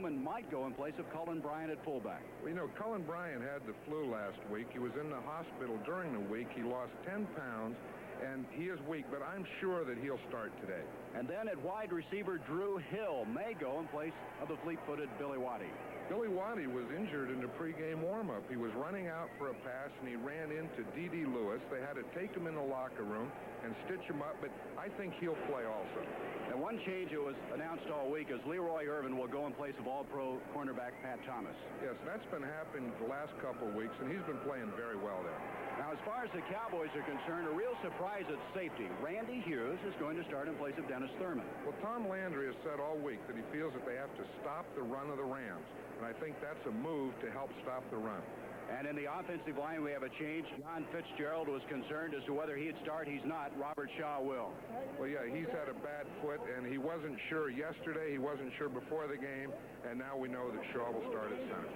Newman might go in place of Cullen Bryant at fullback. Well, you know, Cullen Bryant had the flu last week. He was in the hospital during the week. He lost 10 pounds, and he is weak, but I'm sure that he'll start today. And then at wide receiver, Drew Hill may go in place of the fleet-footed Billy Waddy. Billy Waddy was injured in the pregame warm-up. He was running out for a pass, and he ran into D.D. Lewis. They had to take him in the locker room and stitch him up, but I think he'll play also. And one change that was announced all week is Leroy Irvin will go in place of all-pro cornerback Pat Thomas. Yes, that's been happening the last couple of weeks, and he's been playing very well there. Now, as far as the Cowboys are concerned, a real surprise at safety. Randy Hughes is going to start in place of Dennis Thurman. Well, Tom Landry has said all week that he feels that they have to stop the run of the Rams, and I think that's a move to help stop the run. And in the offensive line, we have a change. John Fitzgerald was concerned as to whether he'd start. He's not. Robert Shaw will. Well, yeah, he's had a bad foot, and he wasn't sure yesterday. He wasn't sure before the game, and now we know that Shaw will start at center.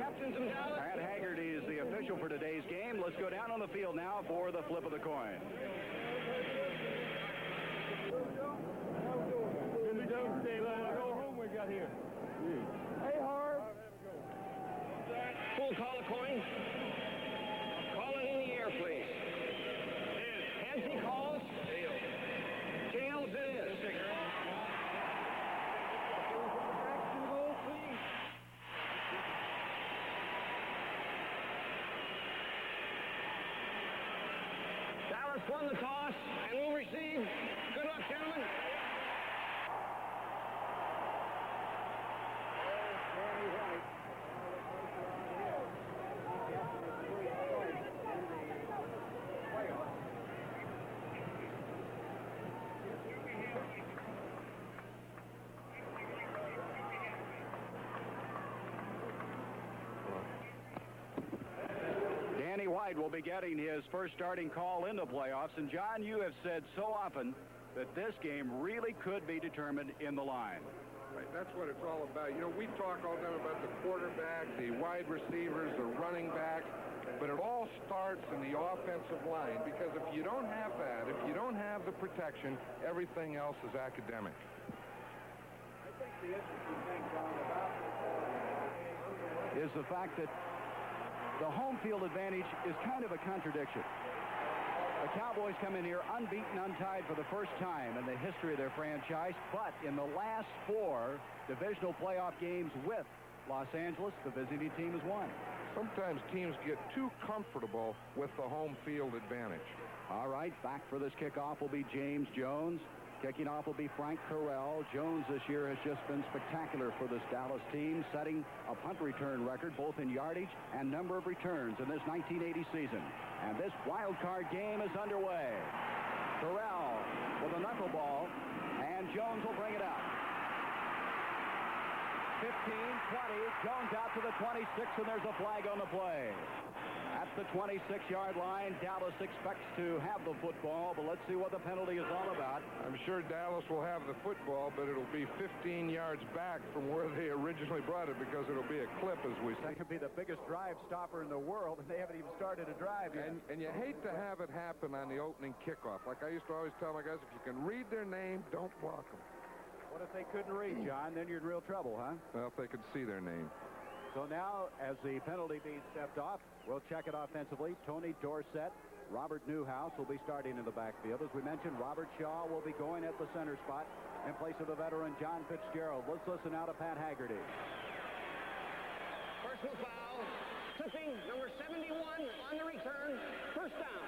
Pat Haggerty is the official for today's game. Let's go down on the field now for the flip of the coin. Go home we got here. Hey, Harv. Full call a coin. Call it in the air, please. Heads he calls. Tails it is. Dallas won the toss and will receive. Good luck, gentlemen. Danny White will be getting his first starting call into playoffs. And, John, you have said so often that this game really could be determined in the line. Right, that's what it's all about. You know, we talk all the time about the quarterback, the wide receivers, the running back, but it all starts in the offensive line, because if you don't have that, if you don't have the protection, everything else is academic. I think the interesting thing, John, about is the fact that the home field advantage is kind of a contradiction. The Cowboys come in here unbeaten, untied for the first time in the history of their franchise, but in the last 4 divisional playoff games with Los Angeles, the visiting team has won. Sometimes teams get too comfortable with the home field advantage. All right, back for this kickoff will be James Jones. Kicking off will be Frank Carell. Jones this year has just been spectacular for this Dallas team, setting a punt return record both in yardage and number of returns in this 1980 season. And this wild card game is underway. Carell with a knuckleball, and Jones will bring it out. 15, 20, Jones out to the 26, and there's a flag on the play. At the 26-yard line, Dallas expects to have the football, but let's see what the penalty is all about. I'm sure Dallas will have the football, but it'll be 15 yards back from where they originally brought it, because it'll be a clip, as we see. That could be the biggest drive stopper in the world, and they haven't even started a drive yet. And you hate to have it happen on the opening kickoff. Like I used to always tell my guys, if you can read their name, don't block them. What if they couldn't read, John? Then you're in real trouble, huh? Well, if they could see their name. So now, as the penalty being stepped off, we'll check it offensively. Tony Dorsett, Robert Newhouse will be starting in the backfield. As we mentioned, Robert Shaw will be going at the center spot in place of the veteran John Fitzgerald. Let's listen now to Pat Haggerty. Personal foul. Tipping, number 71 on the return. First down.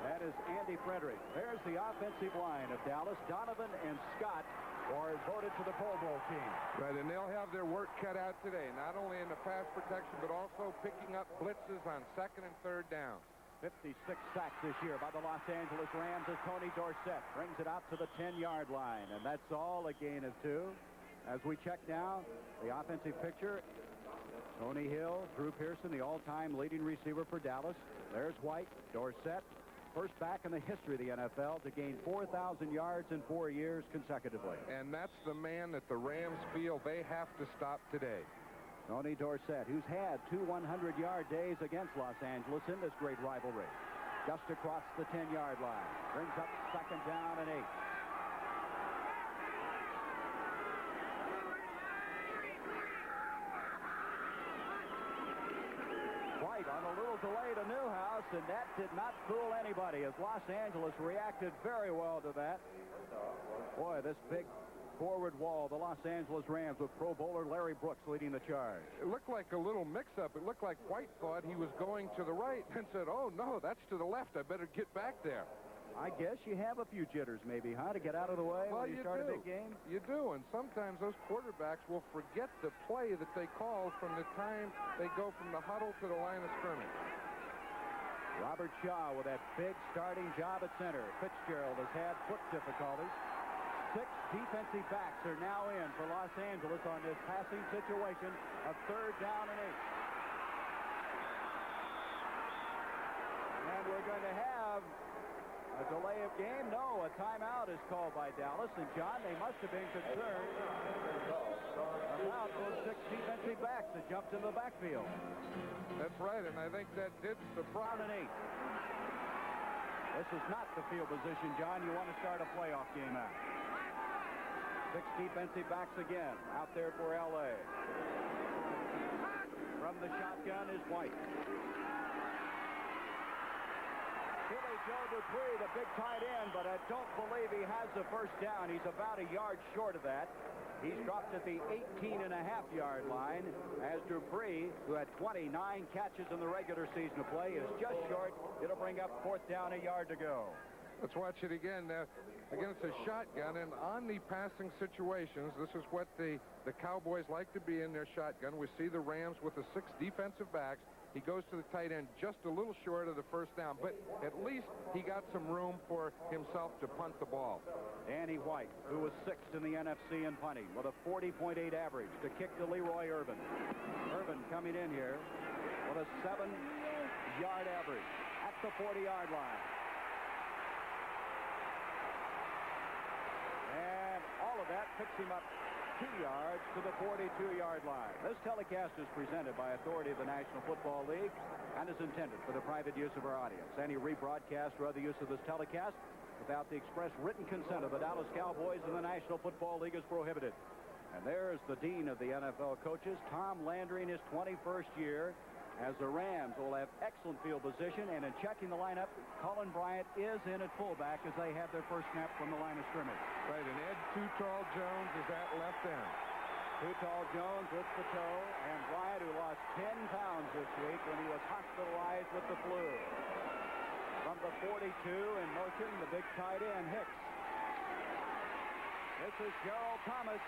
That is Andy Frederick. There's the offensive line of Dallas. Donovan and Scott are voted to the Pro Bowl team. Right, and they'll have their work cut out today, not only in the pass protection, but also picking up blitzes on 2nd and 3rd down. 56 sacks this year by the Los Angeles Rams as Tony Dorsett brings it out to the 10-yard line. And that's all, a gain of 2. As we check now, the offensive picture, Tony Hill, Drew Pearson, the all-time leading receiver for Dallas. There's White, Dorsett, first back in the history of the NFL to gain 4,000 yards in 4 years consecutively. And that's the man that the Rams feel they have to stop today. Tony Dorsett, who's had 2 100-yard days against Los Angeles in this great rivalry. Just across the 10-yard line. Brings up 2nd down and 8. delay to Newhouse, and that did not fool anybody as Los Angeles reacted very well to that. Boy, this big forward wall, the Los Angeles Rams with Pro Bowler Larry Brooks leading the charge. It looked like a little mix-up. It looked like White thought he was going to the right and said, oh, no, that's to the left. I better get back there. I guess you have a few jitters maybe, huh, to get out of the way when you start a big game? You do, and sometimes those quarterbacks will forget the play that they called from the time they go from the huddle to the line of scrimmage. Robert Shaw with that big starting job at center. Fitzgerald has had foot difficulties. 6 defensive backs are now in for Los Angeles on this passing situation of 3rd down and 8. And we're going to have a delay of game. No, a timeout is called by Dallas. And, John, they must have been concerned about those 6 defensive backs that jumped in the backfield. That's right, and I think that did surprise. 1 and 8. This is not the field position, John. You want to start a playoff game out. 6 defensive backs again out there for L.A. From the shotgun is White. Billy Joe Dupree, the big tight end, but I don't believe he has the first down. He's about a yard short of that. He's dropped at the 18.5-yard line as Dupree, who had 29 catches in the regular season of play, is just short. It'll bring up 4th down, a yard to go. Let's watch it again. Again, it's a shotgun, and on the passing situations, this is what the Cowboys like to be in their shotgun. We see the Rams with the 6 defensive backs. He goes to the tight end just a little short of the first down, but at least he got some room for himself to punt the ball. Danny White, who was 6th in the NFC in punting, with a 40.8 average to kick to Leroy Irvin. Irvin coming in here with a 7-yard average at the 40-yard line. And all of that picks him up 2 yards to the 42-yard line. This telecast is presented by authority of the National Football League and is intended for the private use of our audience. Any rebroadcast or other use of this telecast without the express written consent of the Dallas Cowboys and the National Football League is prohibited. And there's the dean of the NFL coaches, Tom Landry, in his 21st year, as the Rams will have excellent field position, and in checking the lineup, Colin Bryant is in at fullback as they have their first snap from the line of scrimmage. Right, and Ed Too Tall Jones is at left end. Too Tall Jones with the toe, and Bryant, who lost 10 pounds this week when he was hospitalized with the flu. From the 42 in motion, the big tight end, Hicks. This is Jewerl Thomas.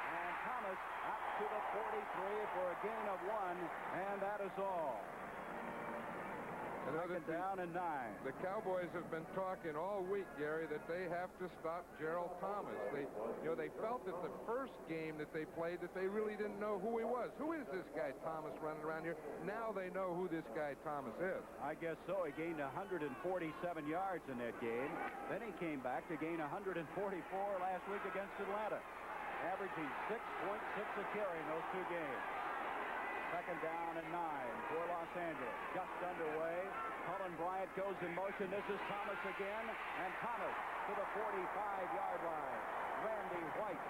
And Thomas up to the 43 for a gain of 1, and that is all. Second down and 9. The Cowboys have been talking all week, Gary, that they have to stop Jewerl Thomas. They felt that the first game that they played that they really didn't know who he was. Who is this guy Thomas running around here? Now they know who this guy Thomas is. I guess so. He gained 147 yards in that game. Then he came back to gain 144 last week against Atlanta, averaging 6.6 a carry in those 2 games. Second down and 9 for Los Angeles. Just underway. Colin Bryant goes in motion. This is Thomas again. And Thomas to the 45-yard line. Randy White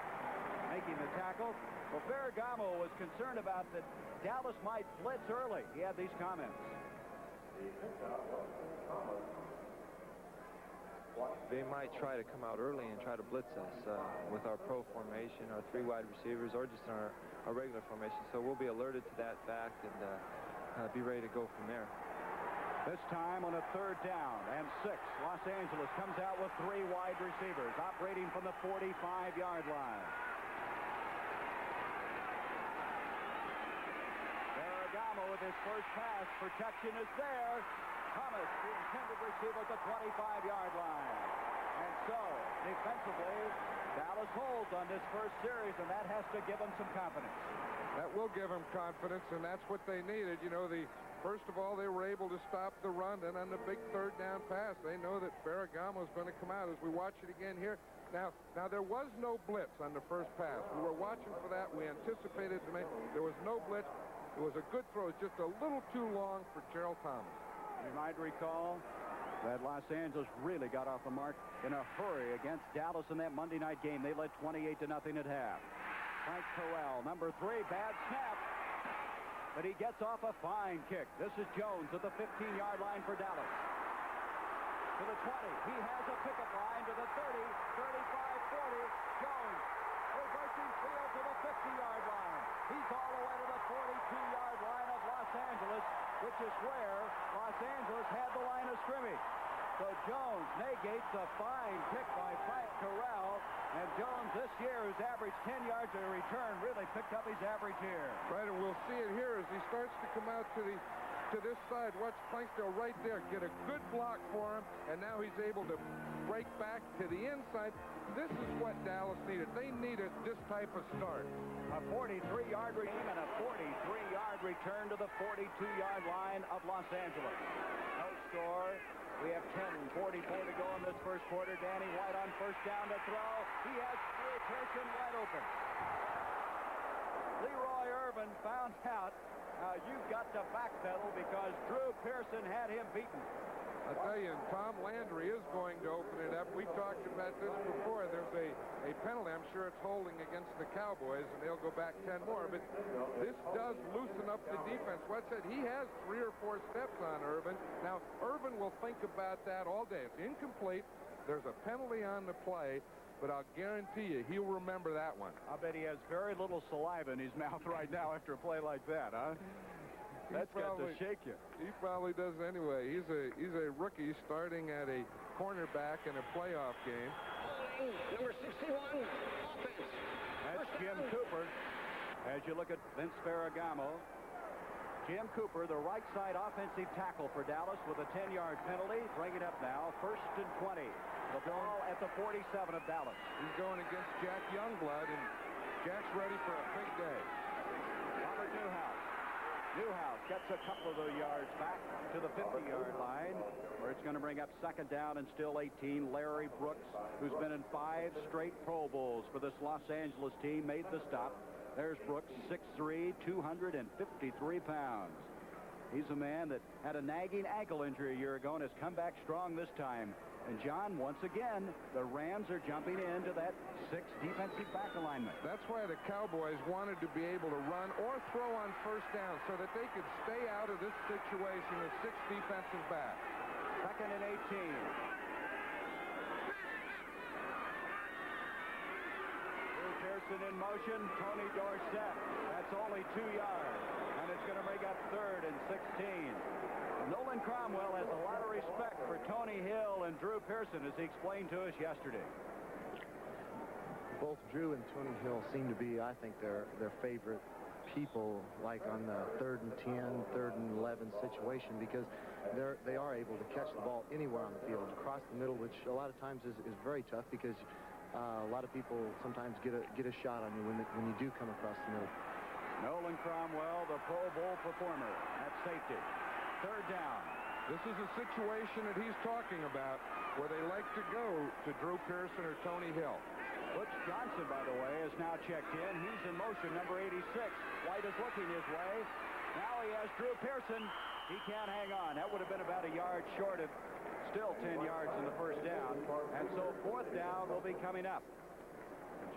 making the tackle. Well, Ferragamo was concerned about that Dallas might blitz early. He had these comments. They might try to come out early and try to blitz us with our pro formation, our 3 wide receivers, or just in our regular formation. So we'll be alerted to that fact and be ready to go from there. This time on a 3rd down and 6. Los Angeles comes out with 3 wide receivers operating from the 45-yard line. Ferragamo with his first pass. Protection is there. Thomas, the intended receiver at the 25-yard line. And so, defensively, Dallas holds on this first series, and that has to give them some confidence. That will give them confidence, and that's what they needed. First of all, they were able to stop the run, and on the big 3rd down pass, they know that Ferragamo is going to come out as we watch it again here. Now there was no blitz on the first pass. We were watching for that. We anticipated to make. There was no blitz. It was a good throw. It's just a little too long for Jewerl Thomas. You might recall that Los Angeles really got off the mark in a hurry against Dallas in that Monday night game. They led 28-0 at half. Frank Terrell, number 3, bad snap. but he gets off a fine kick. This is Jones at the 15-yard line for Dallas. To the 20. He has a picket line to the 30, 35, 40. Jones reversing field to the 50-yard line. He's all the way to the 42-yard line of Los Angeles, which is where Los Angeles had the line of scrimmage. So Jones negates a fine kick by Frank Terrell, and Jones this year, who's averaged 10 yards a return, really picked up his average here. Right, and we'll see it here as he starts to come out to this side. Watch Planksdale right there get a good block for him, and now he's able to break back to the inside. This is what Dallas needed. They needed this type of start. A 43-yard return and a 43-yard return to the 42-yard line of Los Angeles. No score. We have 10:44 to go in this first quarter. Danny White on first down to throw. He has Drew Pearson wide open. Leroy Irvin found out you've got to backpedal because Drew Pearson had him beaten. I tell you, and Tom Landry is going to open it up. We've talked about this before. There's a penalty. I'm sure it's holding against the Cowboys, and they'll go back 10 more. But this does loosen up the defense. What I said, he has 3 or 4 steps on Irvin. Now, Irvin will think about that all day. It's incomplete. There's a penalty on the play, but I'll guarantee you he'll remember that one. I bet he has very little saliva in his mouth right now after a play like that, huh? That's got to shake you. He probably does anyway. He's a rookie starting at a cornerback in a playoff game. Number 61, offense. That's Jim Cooper. As you look at Vince Ferragamo, Jim Cooper, the right side offensive tackle for Dallas with a 10-yard penalty. Bring it up now, 1st and 20. The ball at the 47 of Dallas. He's going against Jack Youngblood, and Jack's ready for a big day. Robert Newhouse gets a couple of the yards back to the 50-yard line, where it's going to bring up 2nd down and still 18. Larry Brooks, who's been in 5 straight Pro Bowls for this Los Angeles team, made the stop. There's Brooks, 6'3", 253 pounds. He's a man that had a nagging ankle injury a year ago and has come back strong this time. And, John, once again, the Rams are jumping into that 6th defensive back alignment. That's why the Cowboys wanted to be able to run or throw on 1st down so that they could stay out of this situation as 6 defensive backs. 2nd and 18. Drew Pearson in motion. Tony Dorsett. That's only 2 yards. And it's going to bring up 3rd and 16. Nolan Cromwell has a lot of respect for Tony Hill and Drew Pearson, as he explained to us yesterday. Both Drew and Tony Hill seem to be, I think, their favorite people, like on the 3rd and 10, 3rd and 11 situation, because they are able to catch the ball anywhere on the field, across the middle, which a lot of times is very tough because a lot of people sometimes get a shot on you when you do come across the middle. Nolan Cromwell, the Pro Bowl performer at safety. 3rd down. This is a situation that he's talking about where they like to go to Drew Pearson or Tony Hill. Butch Johnson, by the way, is now checked in. He's in motion, number 86. White is looking his way. Now he has Drew Pearson. He can't hang on. That would have been about a yard short of still 10 yards in the 1st down. And so 4th down will be coming up.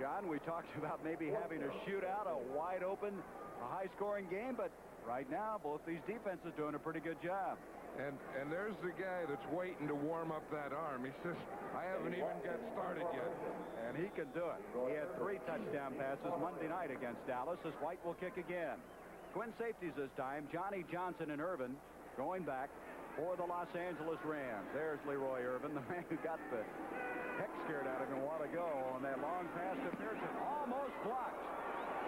John, we talked about maybe having a shootout, a wide open, a high-scoring game, but right now, both these defenses doing a pretty good job. And there's the guy that's waiting to warm up that arm. He says, I haven't even got started yet. And he can do it. He had 3 touchdown passes Monday night against Dallas, as White will kick again. Twin safeties this time, Johnny Johnson and Irvin going back for the Los Angeles Rams. There's Leroy Irvin, the man who got the heck scared out of him a while ago on that long pass to Pearson. Almost blocked.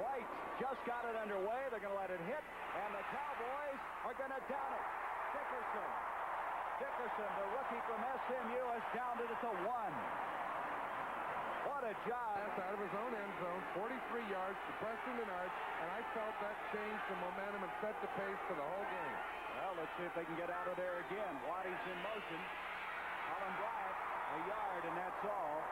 White just got it underway. They're going to let it hit, and the Cowboys are going to down it. Dickerson, the rookie from SMU, has downed it at the 1. What a job. That's out of his own end zone, 43 yards to Preston Denard, and I felt that changed the momentum and set the pace for the whole game. Well, let's see if they can get out of there again. Waddy's in motion. Colin Bryant, a yard, and that's all.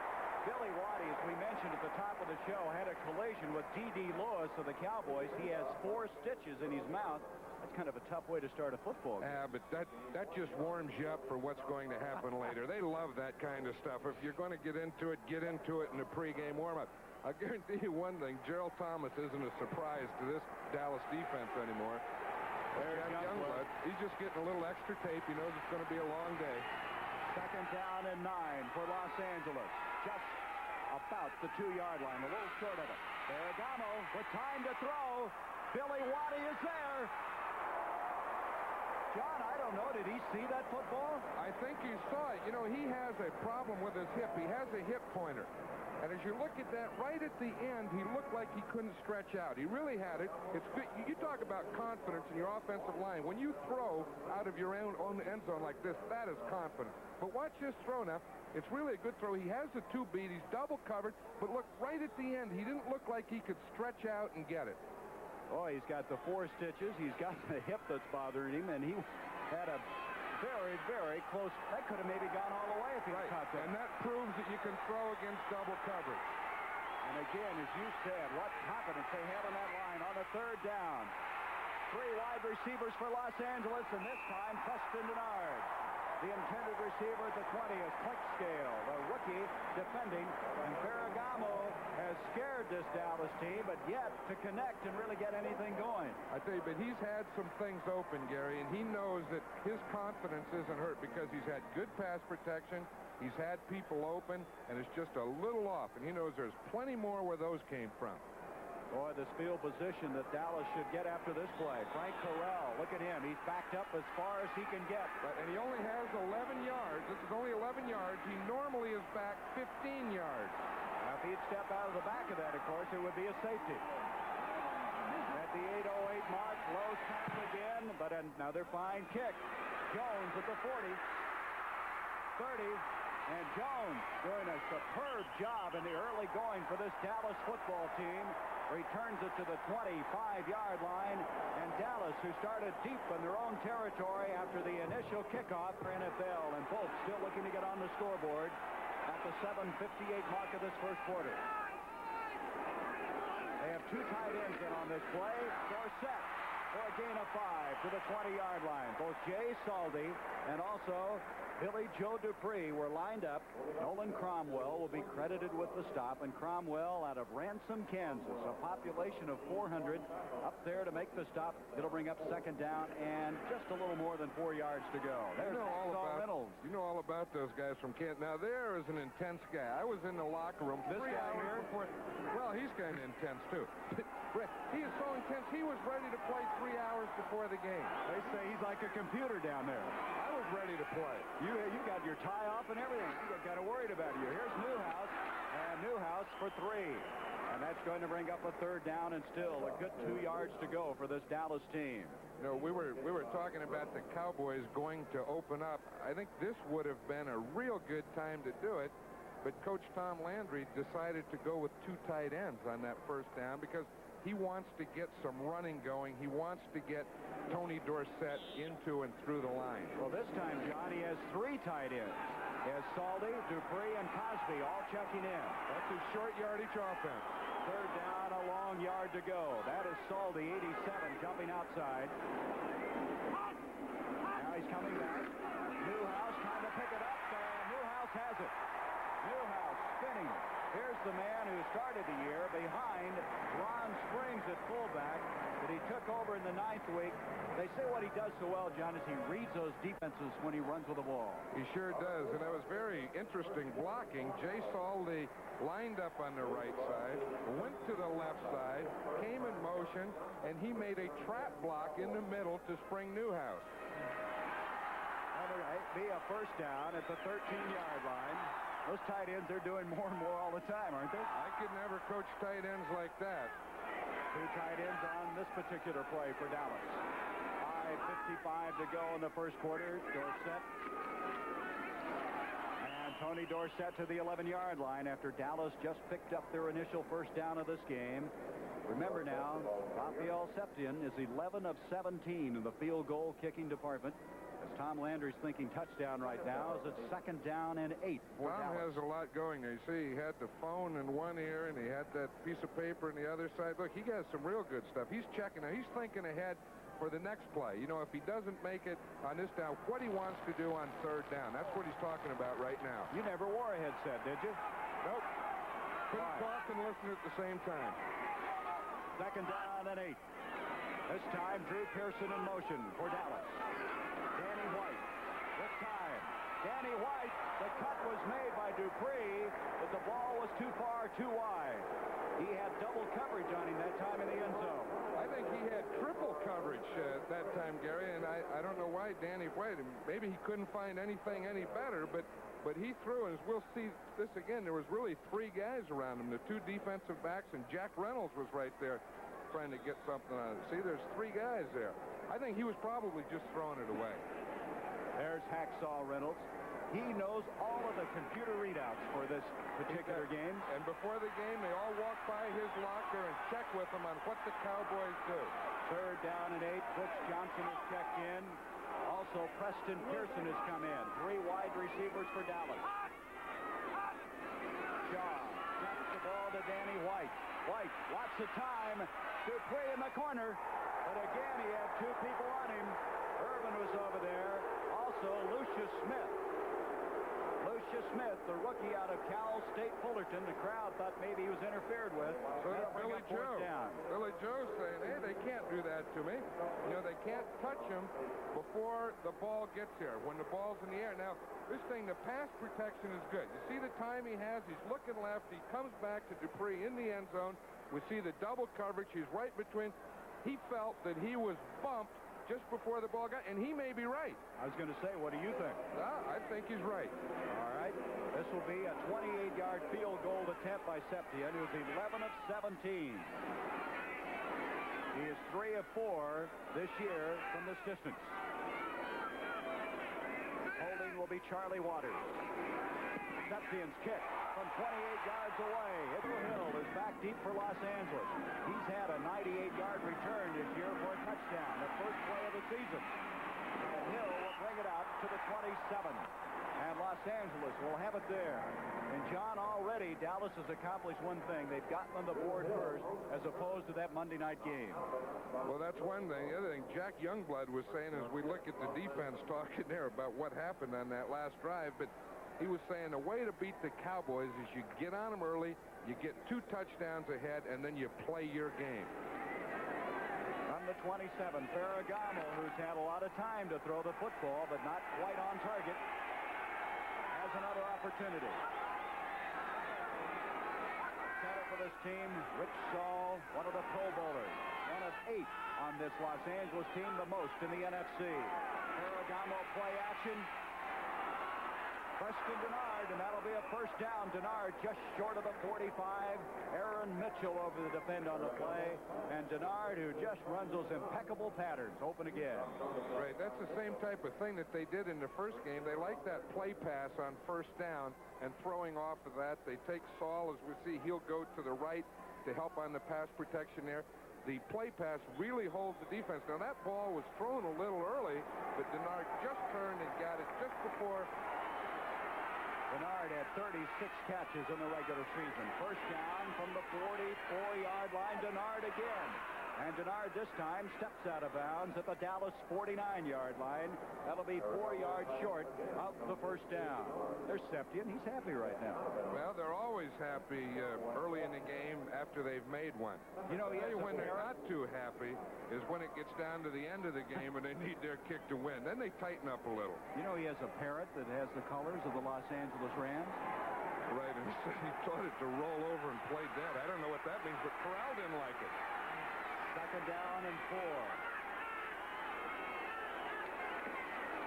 Billy Waddy, as we mentioned at the top of the show, had a collision with D.D. Lewis of the Cowboys. He has 4 stitches in his mouth. That's kind of a tough way to start a football game. Yeah, but that just warms you up for what's going to happen later. They love that kind of stuff. If you're going to get into it in a pregame warm-up. I guarantee you one thing, Jewerl Thomas isn't a surprise to this Dallas defense anymore. just getting a little extra tape. He knows it's going to be a long day. Second down and 9 for Los Angeles. Just about the 2-yard line, a little short of it. Ferragamo with time to throw. Billy Waddy is there. John, I don't know. Did he see that football? I think he saw it. You know, he has a problem with his hip. He has a hip pointer. And as you look at that, right at the end, he looked like he couldn't stretch out. He really had it. It's good. You talk about confidence in your offensive line. When you throw out of your own end zone like this, that is confidence. But watch this throw now. It's really a good throw. He has the 2 beat. He's double covered. But look, right at the end, he didn't look like he could stretch out and get it. Oh, he's got the 4 stitches. He's got the hip that's bothering him, and he had a very, very close. That could have maybe gone all the way if he caught that. And that proves that you can throw against double coverage. And again, as you said, what confidence they have in that line on the 3rd down. 3 wide receivers for Los Angeles, and this time Preston Denard. The intended receiver at the 20 is Clickscale, the rookie defending. And Ferragamo has scared this Dallas team, but yet to connect and really get anything going. I tell you, but he's had some things open, Gary, and he knows that his confidence isn't hurt because he's had good pass protection. He's had people open, and it's just a little off. And he knows there's plenty more where those came from. Boy, this field position that Dallas should get after this play. Frank Corral, look at him. He's backed up as far as he can get. Right, and he only has 11 yards. This is only 11 yards. He normally is back 15 yards. Now, if he'd step out of the back of that, of course, it would be a safety. At the 8:08 mark, low snap again, but another fine kick. Jones at the 40. 30. And Jones doing a superb job in the early going for this Dallas football team. Returns it to the 25-yard line. And Dallas, who started deep in their own territory after the initial kickoff for NFL. And both still looking to get on the scoreboard at the 7:58 mark of this first quarter. They have 2 tight ends in on this play. Dorsett for a gain of 5 to the 20-yard line. Both Jay Saldi and also Billy Joe Dupree were lined up. Nolan Cromwell will be credited with the stop, and Cromwell out of Ransom, Kansas, a population of 400 up there to make the stop. It'll bring up second down and just a little more than 4 yards to go. There's You know all about those guys from Kansas. Now, there is an intense guy. I was in the locker room This 3 guy hours here? before. Well, he's kind of intense, too. He is so intense, he was ready to play 3 hours before the game. They say he's like a computer down there. I was ready to play. You got your tie off and everything. You got kind of worried about you. Here's Newhouse, and Newhouse for 3. And that's going to bring up a 3rd down and still a good 2 yards to go for this Dallas team. You know, we were talking about the Cowboys going to open up. I think this would have been a real good time to do it, but Coach Tom Landry decided to go with 2 tight ends on that first down because he wants to get some running going. He wants to get Tony Dorsett into and through the line. Well, this time, John, he has 3 tight ends. He has Saldi, Dupree, and Cosby all checking in. That's his short yardage offense. 3rd down, a long yard to go. That is Saldi, 87, jumping outside. Now he's coming back. Newhouse trying to pick it up, and Newhouse has it. Newhouse spinning. Here's the man who started the year behind Ron Springs at fullback that he took over in the 9th week. They say what he does so well, John, is he reads those defenses when he runs with the ball. He sure does, and that was very interesting blocking. Jay Saldi lined up on the right side, went to the left side, came in motion, and he made a trap block in the middle to Spring Newhouse. That'll be a 1st down at the 13-yard line. Those tight ends, they're doing more and more all the time, aren't they? I could never coach tight ends like that. 2 tight ends on this particular play for Dallas. 5:55 to go in the first quarter. Dorsett. And Tony Dorsett to the 11-yard line after Dallas just picked up their initial 1st down of this game. Remember now, Raphael Septien is 11 of 17 in the field goal kicking department. As Tom Landry's thinking touchdown right now, as it's 2nd down and 8 for Tom Dallas. has a lot going. You see, he had the phone in one ear, and he had that piece of paper in the other side. Look, he has some real good stuff. He's checking. Now, he's thinking ahead for the next play. You know, if he doesn't make it on this down, what he wants to do on 3rd down. That's what he's talking about right now. You never wore a headset, did you? Nope. Couldn't talk and listen at the same time. 2nd down and 8. This time, Drew Pearson in motion for Dallas. Danny White. This time, Danny White. The cut was made by Dupree, but the ball was too far, too wide. He had double coverage on him that time in the end zone. I think he had triple coverage that time, Gary, and I don't know why Danny White. Maybe he couldn't find anything any better, but he threw, and as we'll see this again, there was really three guys around him, the two defensive backs, and Jack Reynolds was right there trying to get something on it. See, there's three guys there. I think he was probably just throwing it away. There's Hacksaw Reynolds. He knows all of the computer readouts for this particular game. And before the game, they all walk by his locker and check with him on what the Cowboys do. 3rd down and 8. Butch Johnson is checked in. Also, Preston Pearson has come in. 3 wide receivers for Dallas. Shaw snaps the ball to Danny White. White, lots of time. Dupree in the corner. But again, he had 2 people on him. Irvin was over there. Also, Lucius Smith. Lucius Smith, the rookie out of Cal State Fullerton. The crowd thought maybe he was interfered with. So did Billy Joe. Billy Joe saying, hey, they can't do that to me. You know, they can't touch him before the ball gets here, when the ball's in the air. Now, this thing, the pass protection is good. You see the time he has. He's looking left. He comes back to Dupree in the end zone. We see the double coverage. He's right between. He felt that he was bumped just before the ball got, and he may be right. I was going to say, what do you think? I think he's right. All right. This will be a 28-yard field goal attempt by Septien, who's 11 of 17. He is 3 of 4 this year from this distance. Holding will be Charlie Waters. Septien's kick from 28 yards away. Hill is back deep for Los Angeles. He's had a 98-yard return this year for a touchdown, the first play of the season. And Hill will bring it out to the 27. And Los Angeles will have it there. And John, already Dallas has accomplished one thing. They've gotten on the board first as opposed to that Monday night game. Well, that's one thing. The other thing, Jack Youngblood was saying as we look at the defense talking there about what happened on that last drive, but he was saying the way to beat the Cowboys is you get on them early, you get 2 touchdowns ahead, and then you play your game. From the 27, Ferragamo, who's had a lot of time to throw the football, but not quite on target, has another opportunity. Center for this team, Rich Saul, one of the Pro Bowlers, one of 8 on this Los Angeles team, the most in the NFC. Ferragamo play action. Preston Denard, and that'll be a first down. Denard just short of the 45. Aaron Mitchell over the defend on the play. And Denard, who just runs those impeccable patterns, open again. Right, that's the same type of thing that they did in the first game. They like that play pass on first down, and throwing off of that, they take Saul, as we see, he'll go to the right to help on the pass protection there. The play pass really holds the defense. Now, that ball was thrown a little early, but Denard just turned and got it just before. Denard had 36 catches in the regular season. First down from the 44-yard line. Denard again. And Denard this time steps out of bounds at the Dallas 49-yard line. That'll be 4 yards short of the first down. There's Septien. He's happy right now. Well, they're always happy early in the game after they've made one. You know, when they're not too happy is when it gets down to the end of the game and they need their kick to win. Then they tighten up a little. You know, he has a parrot that has the colors of the Los Angeles Rams. Right, and he taught it to roll over and play dead. I don't know what that means, but Corral didn't like it. 2nd down and 4.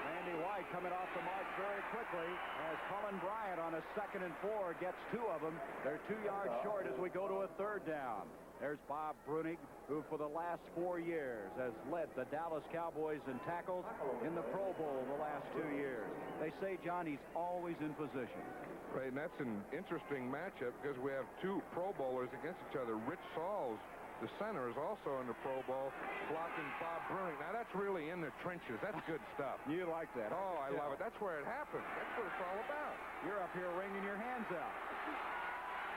Randy White coming off the mark very quickly as Cullen Bryant on a 2nd and 4 gets 2 of them. They're 2 yards short as we go to a 3rd down. There's Bob Brunig, who for the last 4 years has led the Dallas Cowboys in tackles in the Pro Bowl the last 2 years. They say, John, he's always in position. Right, and that's an interesting matchup because we have 2 Pro Bowlers against each other. Rich Sauls, the center, is also in the Pro Bowl, blocking Bob Brunig. Now, that's really in the trenches. That's good stuff. You like that? Oh, I love it. That's where it happens. That's what it's all about. You're up here wringing your hands out.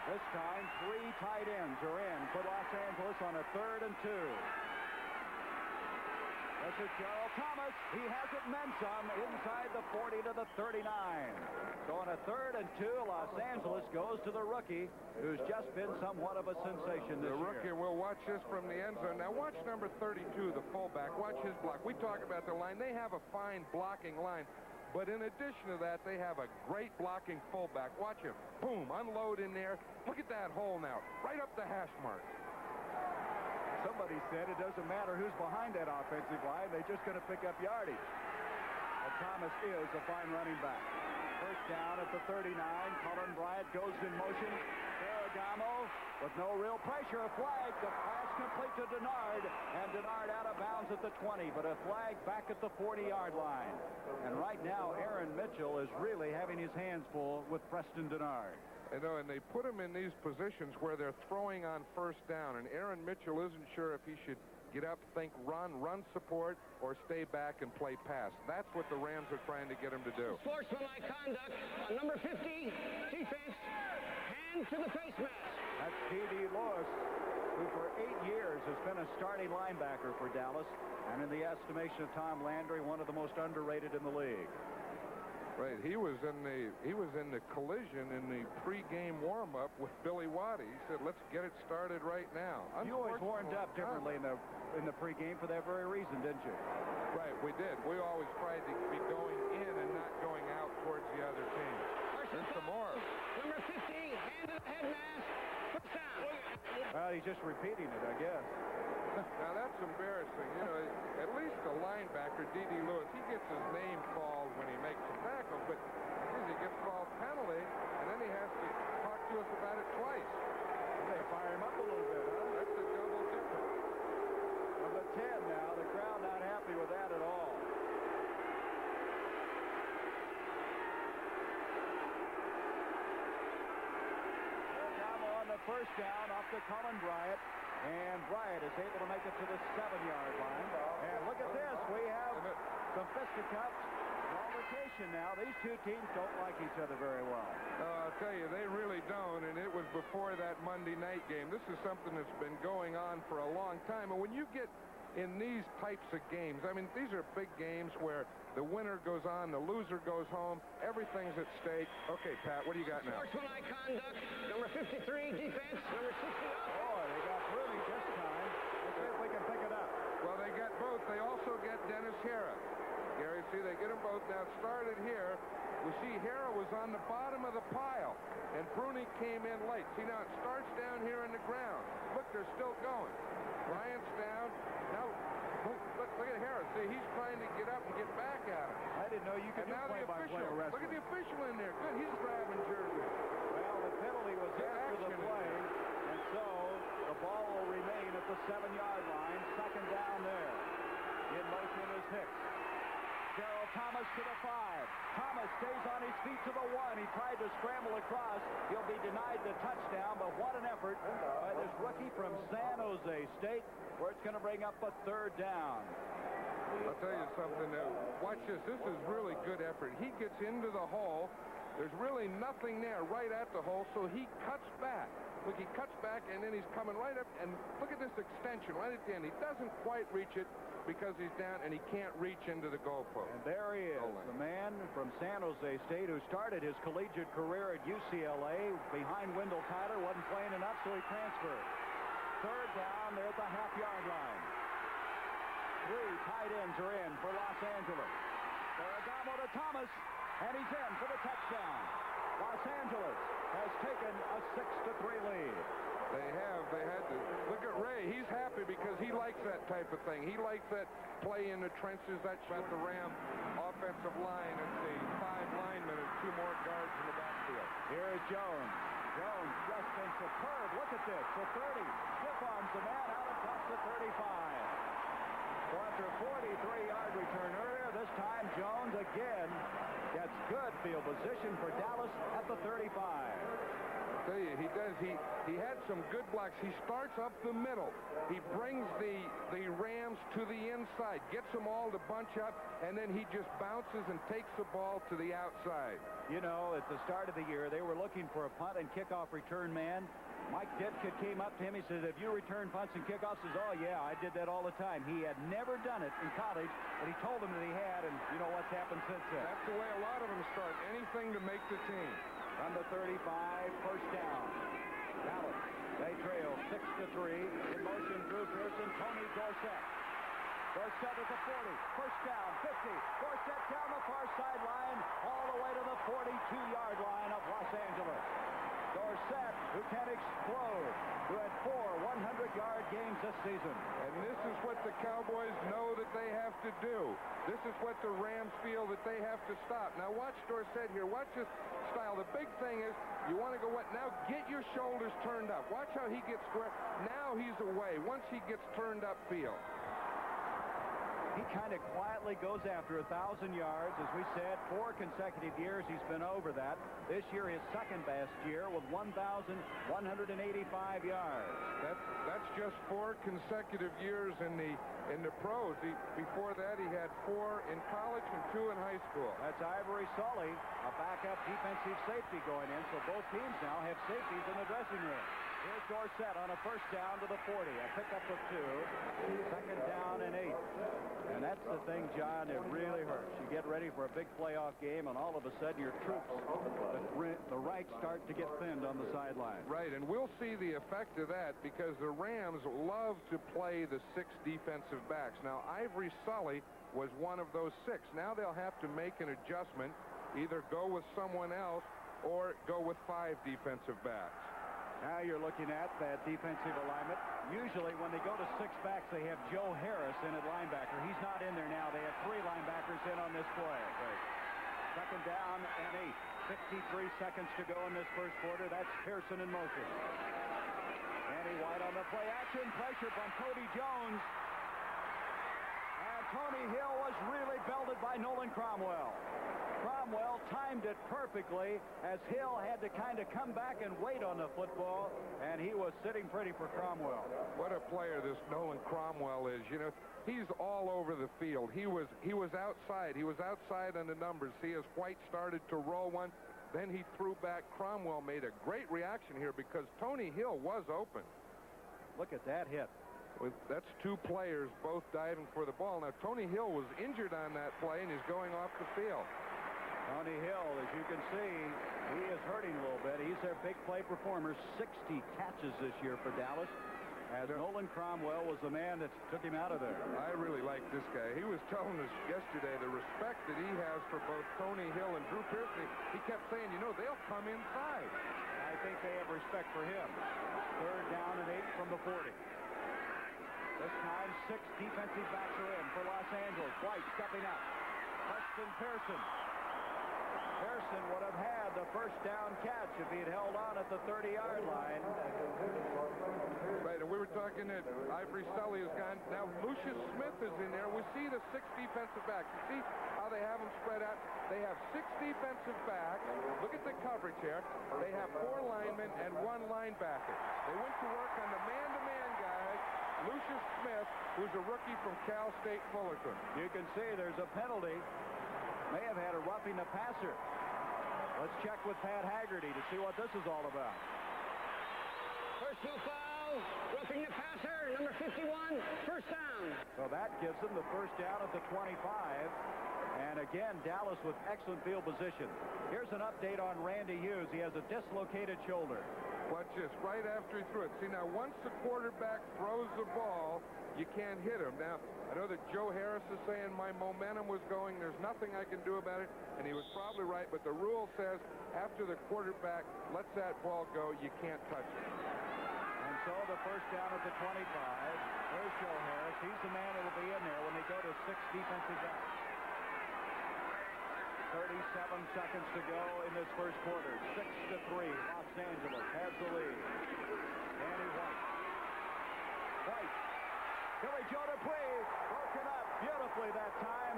This time, 3 tight ends are in for Los Angeles on a 3rd and 2. This is Jewerl Thomas. He has it meant some inside the 40 to the 39. So on a 3rd and 2, Los Angeles goes to the rookie, who's just been somewhat of a sensation this year. The rookie will watch this from the end zone. Now watch number 32, the fullback. Watch his block. We talk about the line. They have a fine blocking line. But in addition to that, they have a great blocking fullback. Watch him. Boom, unload in there. Look at that hole now. Right up the hash mark. Somebody said it doesn't matter who's behind that offensive line. They're just going to pick up yardage. And Thomas is a fine running back. First down at the 39. Colin Bryant goes in motion. Ferragamo with no real pressure. A flag. The pass complete to Denard. And Denard out of bounds at the 20. But a flag back at the 40-yard line. And right now, Aaron Mitchell is really having his hands full with Preston Denard. I know, and they put him in these positions where they're throwing on first down, and Aaron Mitchell isn't sure if he should get up, think run support, or stay back and play pass. That's what the Rams are trying to get him to do. Sportsmanlike conduct on number 50, defense, hand to the face mask. That's D.D. Lewis, who for 8 years has been a starting linebacker for Dallas, and in the estimation of Tom Landry, one of the most underrated in the league. Right, he was in the collision in the pregame warm-up with Billy Waddy. He said, "Let's get it started right now." You always warmed up differently in the pregame for that very reason, didn't you? Right, we did. We always tried to be going in and not going out towards the other team. There's some more. Number 50, hand to the head mask. First down. Well, he's just repeating it, I guess. Now, that's embarrassing. You know, at least the linebacker, D.D. Lewis, he gets his name called when he makes a tackle, but he gets called penalty, and then he has to talk to us about it twice. They fire him up a little bit, huh? That's a double difference. Of the 10 now, the crowd not happy with that at all. Ferragamo on the first down off to Colin Bryant. And Bryant is able to make it to the 7-yard line. And look at this. We have some fisticuffs. Altercation now. These two teams don't like each other very well. I'll tell you, they really don't. And it was before that Monday night game. This is something that's been going on for a long time. And when you get in these types of games, I mean, these are big games where the winner goes on, the loser goes home, everything's at stake. Okay, Pat, what do you got now? Sportsmanlike conduct, number 53, defense, number 60. Oh, they got Rooney this time. Let's see if we can pick it up. Well, they get both. They also get Dennis Hara. Gary, see, they get them both. Now, it started here. You see, Hara was on the bottom of the pile, and Bruni came in late. See, now it starts down here in the ground. Look, they're still going. Bryant's down. Now, look at Hara. See, he's trying to get up and get back at him. I didn't know you could do play-by-play wrestling. Look at the official in there. Good, he's grabbing jerseys. Well, the penalty was after the play, and so the ball will remain at the 7-yard line. Second down there. In motion is Hicks. Jewerl Thomas to the 5. Thomas stays on his feet to the 1. He tried to scramble across. He'll be denied the touchdown, but what an effort by this rookie from San Jose State, where it's going to bring up a 3rd down. I'll tell you something. Watch this. This is really good effort. He gets into the hole. There's really nothing there right at the hole, so he cuts back. Look, he cuts back, and then he's coming right up, and look at this extension right at the end. He doesn't quite reach it because he's down, and he can't reach into the goalpost. And there he is, the man from San Jose State who started his collegiate career at UCLA behind Wendell Tyler, wasn't playing enough, so he transferred. 3rd down there at the half-yard line. 3 tight ends are in for Los Angeles. Ferragamo to Thomas, and he's in for the touchdown. Los Angeles has taken a 6-3 lead. They had to. Look at Ray. He's happy because he likes that type of thing. He likes that play in the trenches. That's about the Ram offensive line. It's the 5 linemen and 2 more guards in the backfield. Here is Jones. Jones just been superb. Look at this. The 30. Stiff arms the man out across the 35. So after a 43-yard return earlier, this time Jones again gets good field position for Dallas at the 35. I tell you, he does. He had some good blocks. He starts up the middle. He brings the Rams to the inside, gets them all to bunch up, and then he just bounces and takes the ball to the outside. You know, at the start of the year, they were looking for a punt and kickoff return man. Mike Ditka came up to him. He said, "Have you returned punts and kickoffs?" He says, "Oh, yeah, I did that all the time." He had never done it in college, but he told him that he had, and you know what's happened since then. That's the way a lot of them start. Anything to make the team. From the 35, first down. Dallas, they trail 6-3. In motion, Drew Pearson, Tony Dorsett. Dorsett at the 40, first down, 50. Dorsett down the far sideline, all the way to the 42-yard line of Los Angeles. Dorsett, who can explode, who had 4 100-yard games this season. And this is what the Cowboys know that they have to do. This is what the Rams feel that they have to stop. Now watch Dorsett here. Watch his style. The big thing is you want to go what? Now get your shoulders turned up. Watch how he gets square. Now he's away. Once he gets turned upfield. He kind of quietly goes after 1,000 yards. As we said, 4 consecutive years he's been over that. This year, his second best year with 1,185 yards. That's just 4 consecutive years in the pros. Before that, he had 4 in college and 2 in high school. That's Ivory Sully, a backup defensive safety going in. So both teams now have safeties in the dressing room. Here's Dorsett on a first down to the 40. A pickup of 2. Second down and 8. And that's the thing, John, it really hurts. You get ready for a big playoff game, and all of a sudden your troops, the right, start to get thinned on the sideline. Right, and we'll see the effect of that because the Rams love to play the 6 defensive backs. Now, Ivory Sully was one of those 6. Now they'll have to make an adjustment, either go with someone else or go with 5 defensive backs. Now you're looking at that defensive alignment. Usually when they go to 6 backs, they have Joe Harris in at linebacker. He's not in there now. They have 3 linebackers in on this play. Right. Second down and 8. 53 seconds to go in this first quarter. That's Pearson in motion. Andy White on the play action. Pressure from Cody Jones. And Tony Hill was really belted by Nolan Cromwell. Cromwell timed it perfectly as Hill had to kind of come back and wait on the football, and he was sitting pretty for Cromwell. What a player this Nolan Cromwell is. You know, he's all over the field. He was outside. He was outside on the numbers. See, as White started to roll one, then he threw back. Cromwell made a great reaction here because Tony Hill was open. Look at that hit. That's 2 players both diving for the ball. Now, Tony Hill was injured on that play, and he's going off the field. Tony Hill, as you can see, he is hurting a little bit. He's their big play performer. 60 catches this year for Dallas. As Nolan Cromwell was the man that took him out of there. I really like this guy. He was telling us yesterday the respect that he has for both Tony Hill and Drew Pearson. He kept saying, you know, they'll come inside. I think they have respect for him. Third down and 8 from the 40. This time, 6 defensive backs are in for Los Angeles. White stepping up. Preston Pearson. Pearson would have had the first down catch if he had held on at the 30-yard line. Right, and we were talking that Ivory Sully has gone. Now, Lucius Smith is in there. We see the 6 defensive backs. You see how they have them spread out? They have 6 defensive backs. Look at the coverage here. They have 4 linemen and 1 linebacker. They went to work on the man-to-man guy, Lucius Smith, who's a rookie from Cal State Fullerton. You can see there's a penalty. May have had a roughing the passer. Let's check with Pat Haggerty to see what this is all about. Personal foul, roughing the passer, number 51, first down. So that gives them the first down at the 25. And again, Dallas with excellent field position. Here's an update on Randy Hughes. He has a dislocated shoulder. Watch this, right after he threw it. See, now, once the quarterback throws the ball, you can't hit him. Now, I know that Joe Harris is saying my momentum was going. There's nothing I can do about it. And he was probably right. But the rule says after the quarterback lets that ball go, you can't touch it. And so the first down at the 25. There's Joe Harris. He's the man that will be in there when they go to 6 defensive backs. 37 seconds to go in this first quarter. 6-3. Los Angeles has the lead. Danny White. White. Billy Joe Dupree broken up beautifully that time.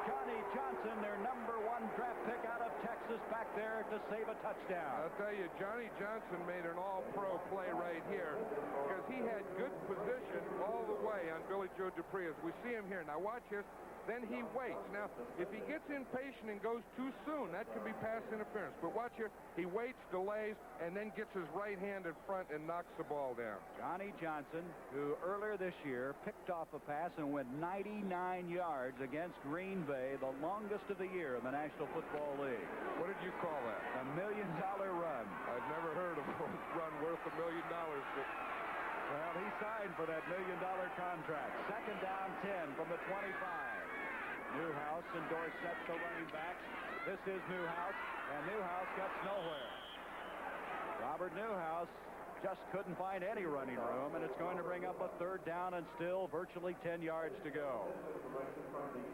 Johnny Johnson, their #1 draft pick out of Texas back there to save a touchdown. I'll tell you, Johnny Johnson made an all-pro play right here because he had good position all the way on Billy Joe Dupree, as we see him here. Now watch this. Then he waits. Now, if he gets impatient and goes too soon, that could be pass interference. But watch here. He waits, delays, and then gets his right hand in front and knocks the ball down. Johnny Johnson, who earlier this year picked off a pass and went 99 yards against Green Bay, the longest of the year in the National Football League. What did you call that? $1 million run. I've never heard of a run worth $1 million. But well, he signed for that $1 million contract. Second down 10 from the 25. Newhouse and Dorsett, the running backs. This is Newhouse, and Newhouse gets nowhere. Robert Newhouse just couldn't find any running room, and it's going to bring up a third down and still virtually 10 yards to go.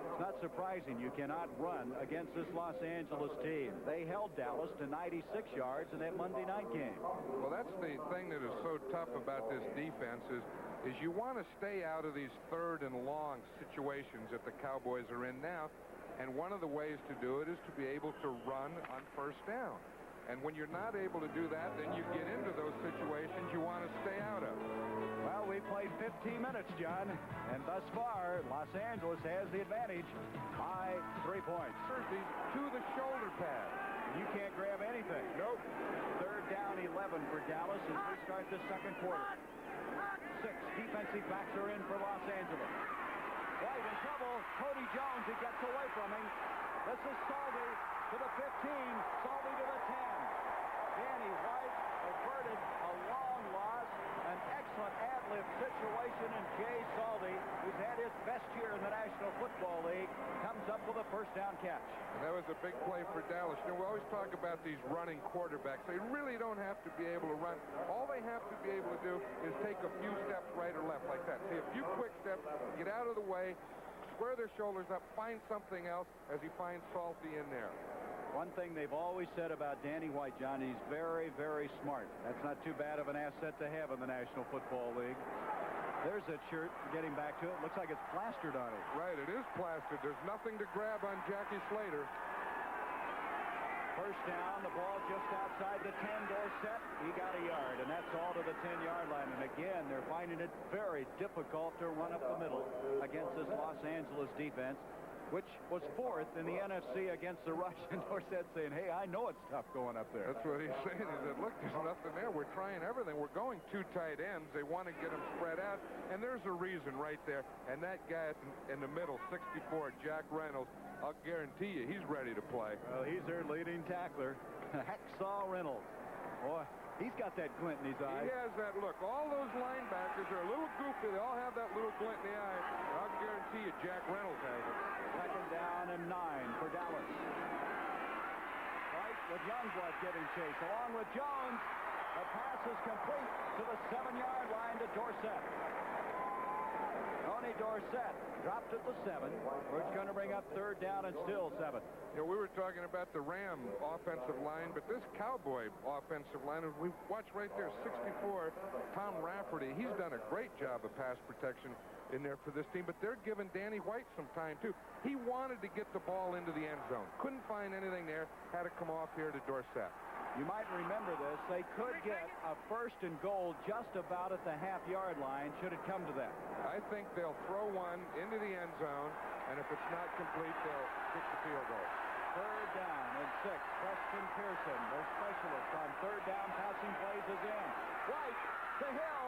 It's not surprising you cannot run against this Los Angeles team. They held Dallas to 96 yards in that Monday night game. Well, that's the thing that is so tough about this defense is you want to stay out of these third and long situations that the Cowboys are in now. And one of the ways to do it is to be able to run on first down. And when you're not able to do that, then you get into those situations you want to stay out of. Well, we played 15 minutes, John, and thus far, Los Angeles has the advantage by 3 points. He's to the shoulder pad. You can't grab anything. Nope. Third down 11 for Dallas as we start the second quarter. 6 defensive backs are in for Los Angeles. White in trouble. Cody Jones, he gets away from him. This is Salvi to the 15. Salvi to the 10. Danny White averted a long loss. An excellent ad-lib situation, and Jay Salvi, who's had his best year in the National Football League, comes up with a first down catch. And that was a big play for Dallas. You know, we always talk about these running quarterbacks. They really don't have to be able to run. All they have to be able to do is take a few steps right or left like that. See a few quick steps, get out of the way, square their shoulders up, find something else as he finds Salty in there. One thing they've always said about Danny White, John, he's very, very smart. That's not too bad of an asset to have in the National Football League. There's that shirt, getting back to it. Looks like it's plastered on it. Right, it is plastered. There's nothing to grab on Jackie Slater. First down, the ball just outside the 10. Dorsett, he got a yard, and that's all to the 10-yard line. And again, they're finding it very difficult to run up the middle against this Los Angeles defense, which was 4th in the NFC against the rush. And Dorsett saying, hey, I know it's tough going up there. That's what he's saying. He said, look, there's nothing there. We're trying everything. We're going 2 tight ends. They want to get them spread out. And there's a reason right there. And that guy in the middle, 64, Jack Reynolds, I'll guarantee you he's ready to play. Well, he's their leading tackler, Hacksaw Reynolds. Boy, he's got that glint in his eye. He has that look. All those linebackers are a little goofy. They all have that little glint in the eye. I'll guarantee you Jack Reynolds has it. Second down and 9 for Dallas. White with Youngblood getting chased along with Jones. The pass is complete to the 7-yard line to Dorsett. Tony Dorsett dropped at the 7, which is going to bring up third down and still 7. You know, we were talking about the Ram offensive line, but this Cowboy offensive line, we watch right there, 64, Tom Rafferty. He's done a great job of pass protection in there for this team, but they're giving Danny White some time, too. He wanted to get the ball into the end zone. Couldn't find anything there. Had to come off here to Dorsett. You might remember this. They could get a first and goal just about at the half-yard line should it come to that. I think they'll throw one into the end zone, and if it's not complete, they'll kick the field goal. Third down and 6. Preston Pearson, their specialist on third down passing plays, is in. White to Hill.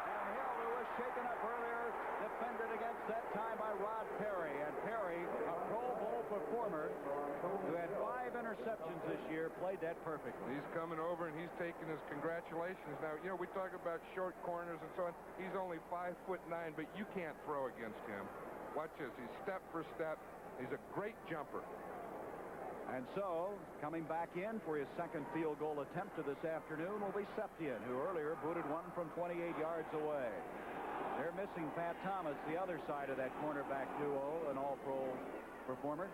And Hill, who was shaken up earlier, defended against that time by Rod Perry. And Perry, a Pro Bowl performer, who had 5 interceptions this year, played that perfectly. He's coming over, and he's taking his congratulations. Now, you know, we talk about short corners and so on. He's only 5'9", but you can't throw against him. Watch this. He's step for step. He's a great jumper. And so, coming back in for his second field goal attempt of this afternoon will be Septien, who earlier booted one from 28 yards away. They're missing Pat Thomas, the other side of that cornerback duo, an all-pro performer.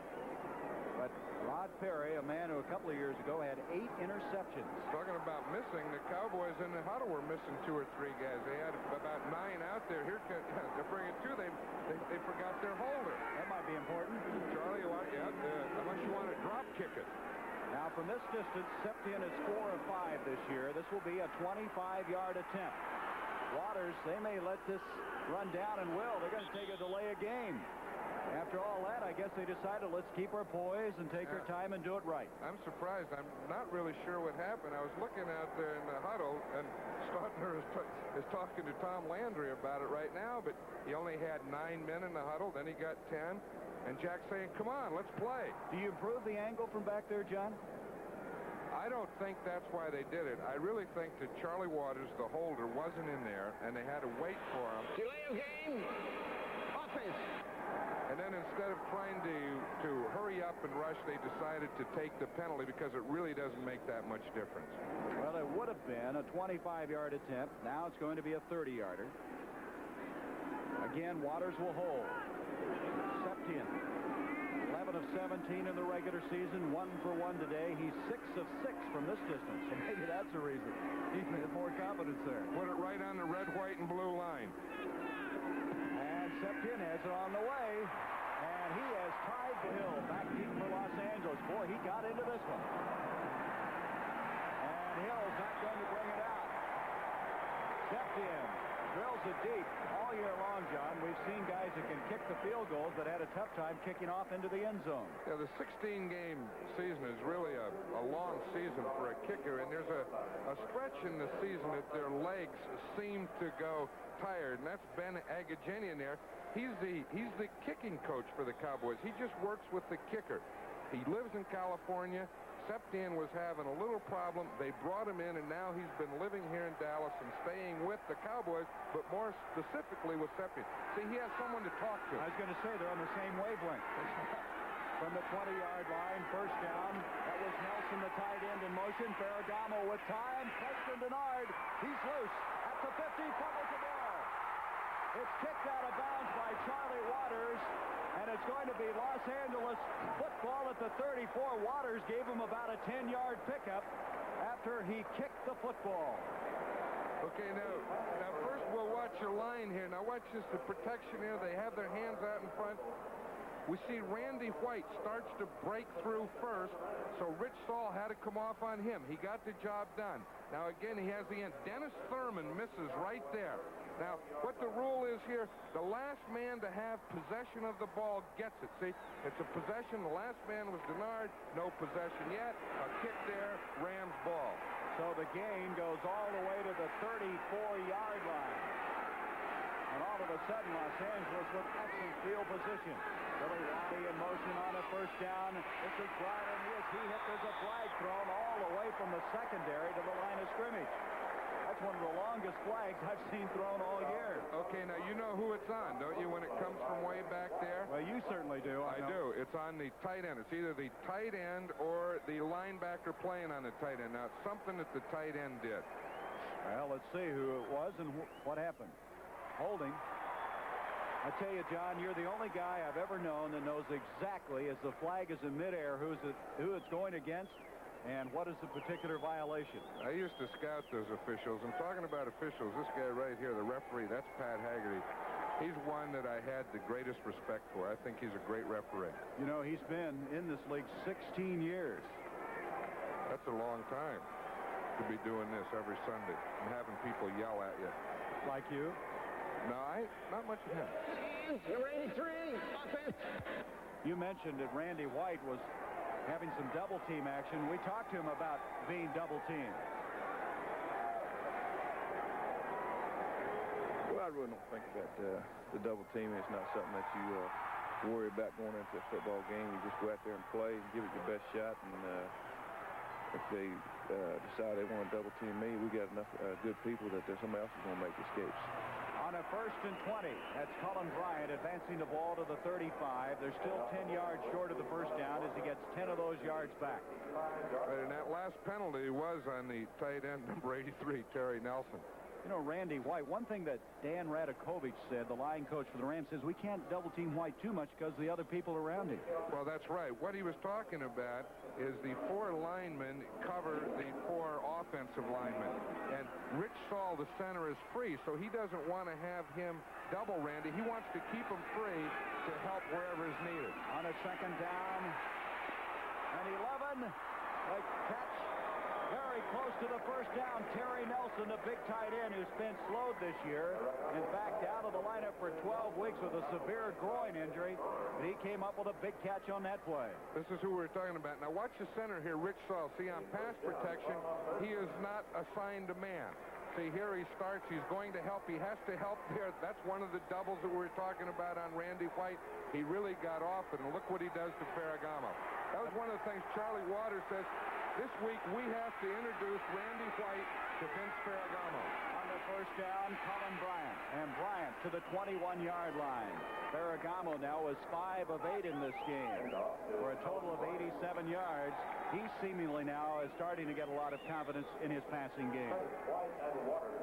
But Rod Perry, a man who a couple of years ago had 8 interceptions. Talking about missing, the Cowboys in the huddle were missing 2 or 3 guys. They had about 9 out there. Here, they're bringing 2. They forgot their holder. That might be important. Charlie, unless you want to drop kick it. Now, from this distance, Septien is 4 of 5 this year. This will be a 25-yard attempt. Waters, they may let this run down and will. They're going to take a delay of game. After all that, I guess they decided, let's keep our poise and take our time and do it right. I'm surprised. I'm not really sure what happened. I was looking out there in the huddle, and Staubach is talking to Tom Landry about it right now, but he only had 9 men in the huddle. Then he got 10. And Jack's saying, come on, let's play. Do you improve the angle from back there, John? I don't think that's why they did it. I really think that Charlie Waters, the holder, wasn't in there, and they had to wait for him. Delay of game. Offense. And then instead of trying to hurry up and rush, they decided to take the penalty because it really doesn't make that much difference. Well, it would have been a 25-yard attempt. Now it's going to be a 30-yarder. Again, Waters will hold. Septien, 11 of 17 in the regular season, 1 for 1 today. He's 6 of 6 from this distance, so maybe that's a reason. He's made more confidence there. Put it right on the red, white, and blue line. And Septien has it on the way, and he has tied the hill back deep for Los Angeles. Boy, he got into this one. And Hill's not going to bring it out. Septien drills it deep all year long, John. We've seen guys that can kick the field goals that had a tough time kicking off into the end zone. Yeah, the 16-game season is really a long season for a kicker, and there's a stretch in the season that their legs seem to go tired, and that's Ben Agajanian there. He's the kicking coach for the Cowboys. He just works with the kicker. He lives in California. Septien was having a little problem. They brought him in, and now he's been living here in Dallas and staying with the Cowboys, but more specifically with Septien. See, he has someone to talk to. I was going to say they're on the same wavelength. From the 20-yard line, first down. That was Nelson, the tight end, in motion. Ferragamo with time. Preston Denard. He's loose at the 50. Fumbles the ball. It's kicked out of bounds by Charlie Waters. And it's going to be Los Angeles football at the 34. Waters gave him about a 10-yard pickup after he kicked the football. Okay, now first we'll watch your line here. Now watch this, the protection here. They have their hands out in front. We see Randy White starts to break through first, so Rich Saul had to come off on him. He got the job done. Now again, he has the end. Dennis Thurman misses right there. Now, what the rule is here, the last man to have possession of the ball gets it. See, it's a possession. The last man was Denard. No possession yet. A kick there, Rams ball. So the gain goes all the way to the 34-yard line. And all of a sudden, Los Angeles with excellent field position. Billy Waddy in motion on a first down. This is Brian Lewis. He hit. There's a flag thrown all the way from the secondary to the line of scrimmage. That's one of the longest flags I've seen thrown all year. Okay, now you know who it's on, don't you, when it comes from way back there? Well, you certainly do. I do. It's on the tight end. It's either the tight end or the linebacker playing on the tight end. Now, it's something that the tight end did. Well, let's see who it was and what happened. Holding. I tell you, John, you're the only guy I've ever known that knows exactly, as the flag is in midair, who it's going against and what is the particular violation. I used to scout those officials. I'm talking about officials. This guy right here, the referee, that's Pat Haggerty. He's one that I had the greatest respect for. I think he's a great referee. You know, he's been in this league 16 years. That's a long time to be doing this every Sunday and having people yell at you. Like you? No, not much of him. Number 83, offense. You mentioned that Randy White was having some double team action. We talked to him about being double teamed. Well, I really don't think that the double team is not something that you worry about going into a football game. You just go out there and play and give it your best shot. And if they decide they want to double team me, we got enough good people that somebody else is going to make escapes. On a 1st and 20, that's Cullen Bryant advancing the ball to the 35. They're still 10 yards short of the first down as he gets 10 of those yards back. Right, and that last penalty was on the tight end, number 83, Terry Nelson. You know, Randy White, one thing that Dan Radakovich said, the line coach for the Rams, says we can't double team White too much because of the other people around him. Well, that's right. What he was talking about is the 4 linemen cover the 4 offensive linemen. And Rich Saul, the center, is free, so he doesn't want to have him double Randy. He wants to keep him free to help wherever is needed. On a 2nd down, and 11. A catch very close to the first down. Terry Nelson, the big tight end who's been slowed this year. In fact, out of the lineup for 12 weeks with a severe groin injury. But he came up with a big catch on that play. This is who we're talking about. Now watch the center here, Rich Saul. See, on pass protection, he is not assigned a man. See, here he starts. He's going to help. He has to help there. That's one of the doubles that we were talking about on Randy White. He really got off, and look what he does to Ferragamo. That was one of the things Charlie Waters says. This week, we have to introduce Randy White to Vince Ferragamo. On the first down, Colin Bryant. And Bryant to the 21-yard line. Ferragamo now is 5 of 8 in this game for a total of 87 yards. He seemingly now is starting to get a lot of confidence in his passing game.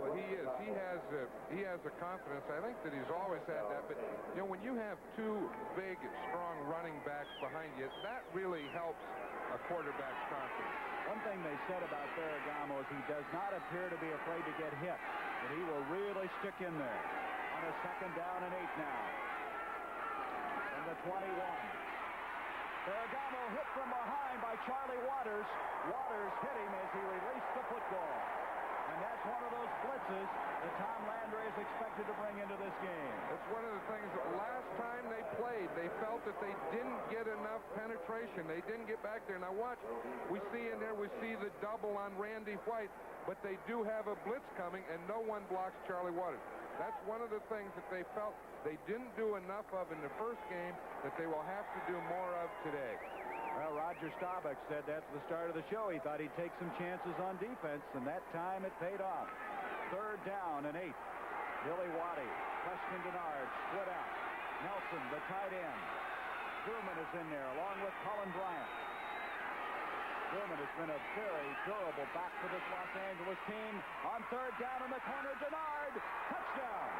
Well, he is. He has a confidence. I think that he's always had that. But, you know, when you have two big, strong running backs behind you, that really helps a quarterback's confidence. One thing they said about Ferragamo is he does not appear to be afraid to get hit, but he will really stick in there. On a second down and 8 now. From the 21. Ferragamo hit from behind by Charlie Waters. Waters hit him as he released the football. And that's one of those blitzes that Tom Landry is expected to bring into this game. It's one of the things that last time they played, they felt that they didn't get enough penetration. They didn't get back there. Now watch, we see in there, we see the double on Randy White, but they do have a blitz coming, and no one blocks Charlie Waters. That's one of the things that they felt they didn't do enough of in the first game that they will have to do more of today. Well, Roger Staubach said that's the start of the show. He thought he'd take some chances on defense, and that time it paid off. Third down and 8. Billy Waddy, Preston Denard, split out. Nelson, the tight end. Truman is in there, along with Colin Bryant. Truman has been a very durable back for this Los Angeles team. On third down in the corner, Denard, touchdown.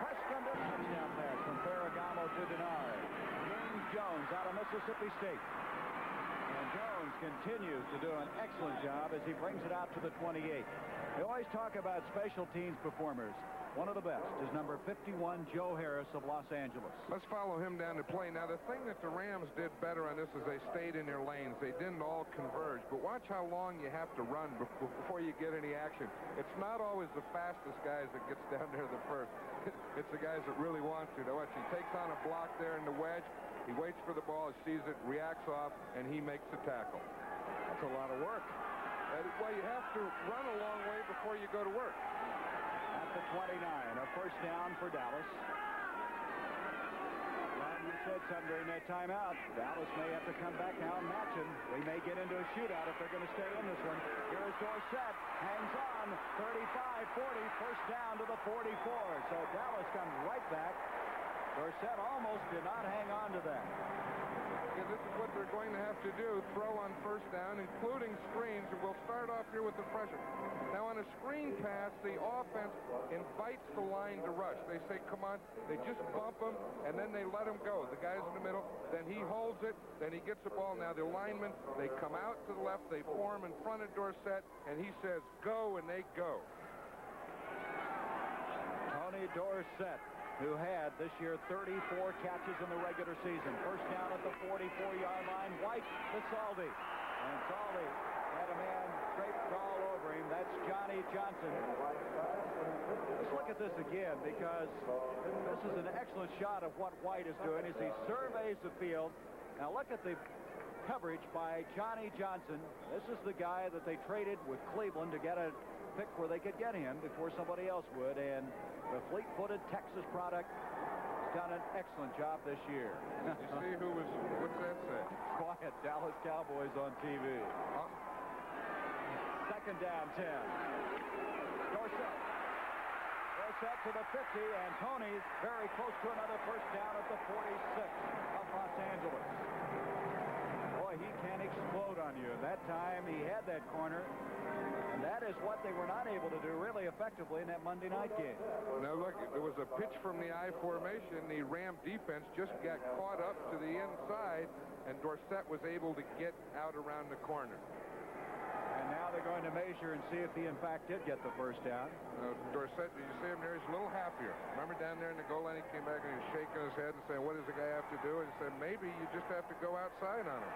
Preston, a touchdown pass from Ferragamo to Denard. James Jones out of Mississippi State. And Jones continues to do an excellent job as he brings it out to the 28. We always talk about special teams performers. One of the best is number 51, Joe Harris of Los Angeles. Let's follow him down to play. Now, the thing that the Rams did better on this is they stayed in their lanes. They didn't all converge. But watch how long you have to run before you get any action. It's not always the fastest guys that gets down there the first. It's the guys that really want to. Now watch, he takes on a block there in the wedge. He waits for the ball, sees it, reacts off, and he makes the tackle. That's a lot of work. Well, you have to run a long way before you go to work. At the 29, a first down for Dallas. Well, you said something during that timeout. Dallas may have to come back now and match him. We may get into a shootout if they're going to stay in this one. Here is Dorsett. Hangs on. 35, 40. First down to the 44. So Dallas comes right back. Dorsett almost did not hang on to that. Yeah, this is what they're going to have to do, throw on first down, including screens, and we'll start off here with the pressure. Now, on a screen pass, the offense invites the line to rush. They say, come on, they just bump him, and then they let him go. The guy's in the middle, then he holds it, then he gets the ball. Now, the linemen, they come out to the left, they form in front of Dorsett, and he says, go, and they go. Tony Dorsett, who had this year 34 catches in the regular season. First down at the 44-yard line. White to Saldi. And Saldi had a man draped all over him. That's Johnny Johnson. Let's look at this again, because this is an excellent shot of what White is doing as he surveys the field. Now look at the coverage by Johnny Johnson. This is the guy that they traded with Cleveland to get a pick where they could get him before somebody else would, and the fleet-footed Texas product has done an excellent job this year. You see who was, what's that say? Quiet, Dallas Cowboys on TV. Second down, 10. Dorsett. Dorsett to the 50, and Tony very close to another first down at the 46 of Los Angeles. Boy, he can explode on you. That time he had that corner. And that is what they were not able to do really effectively in that Monday night game. Now, look, there was a pitch from the I formation. The Ram defense just got caught up to the inside, and Dorsett was able to get out around the corner. And now they're going to measure and see if he, in fact, did get the first down. Dorsett, did you see him there? He's a little happier. Remember down there in the goal line, he came back and he was shaking his head and saying, what does the guy have to do? And he said, maybe you just have to go outside on him.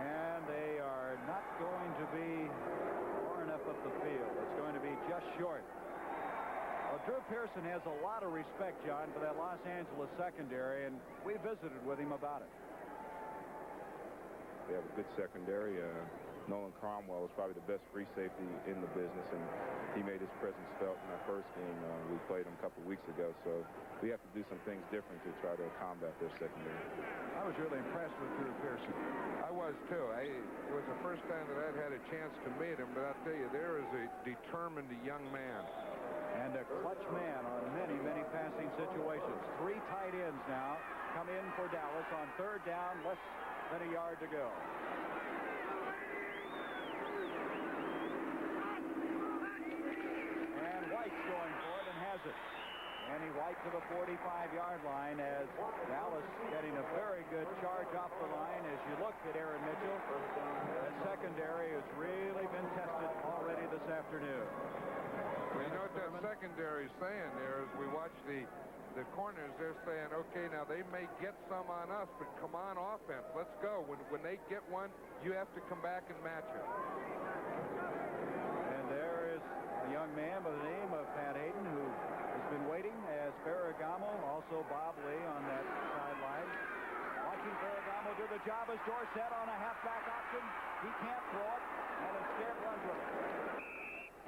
And they are not going to be far enough up the field. It's going to be just short. Well, Drew Pearson has a lot of respect, John, for that Los Angeles secondary, and we visited with him about it. They have a good secondary. Nolan Cromwell is probably the best free safety in the business, and he made his presence felt in our first game. We played him a couple weeks ago, so we have to do some things different to try to combat their secondary. I was really impressed with Drew Pearson. I was, too. It was the first time that I'd had a chance to meet him, but I'll tell you, there is a determined young man. And a clutch man on many, many passing situations. 3 tight ends now come in for Dallas on 3rd down, less than a yard to go. And White's going for it and has it. Andy White to the 45-yard line as Dallas getting a very good charge off the line. As you look at Aaron Mitchell, that secondary has really been tested already this afternoon. Well, you know what that secondary is saying there is we watch the corners, they're saying, okay, now they may get some on us, but come on offense, let's go. When they get one, you have to come back and match it. And there is a young man by the name of Pat Hayden who has been waiting as Ferragamo, also Bob Lee on that sideline. Watching Ferragamo do the job as Dorsett on a halfback option. He can't throw it, and instead runs with it.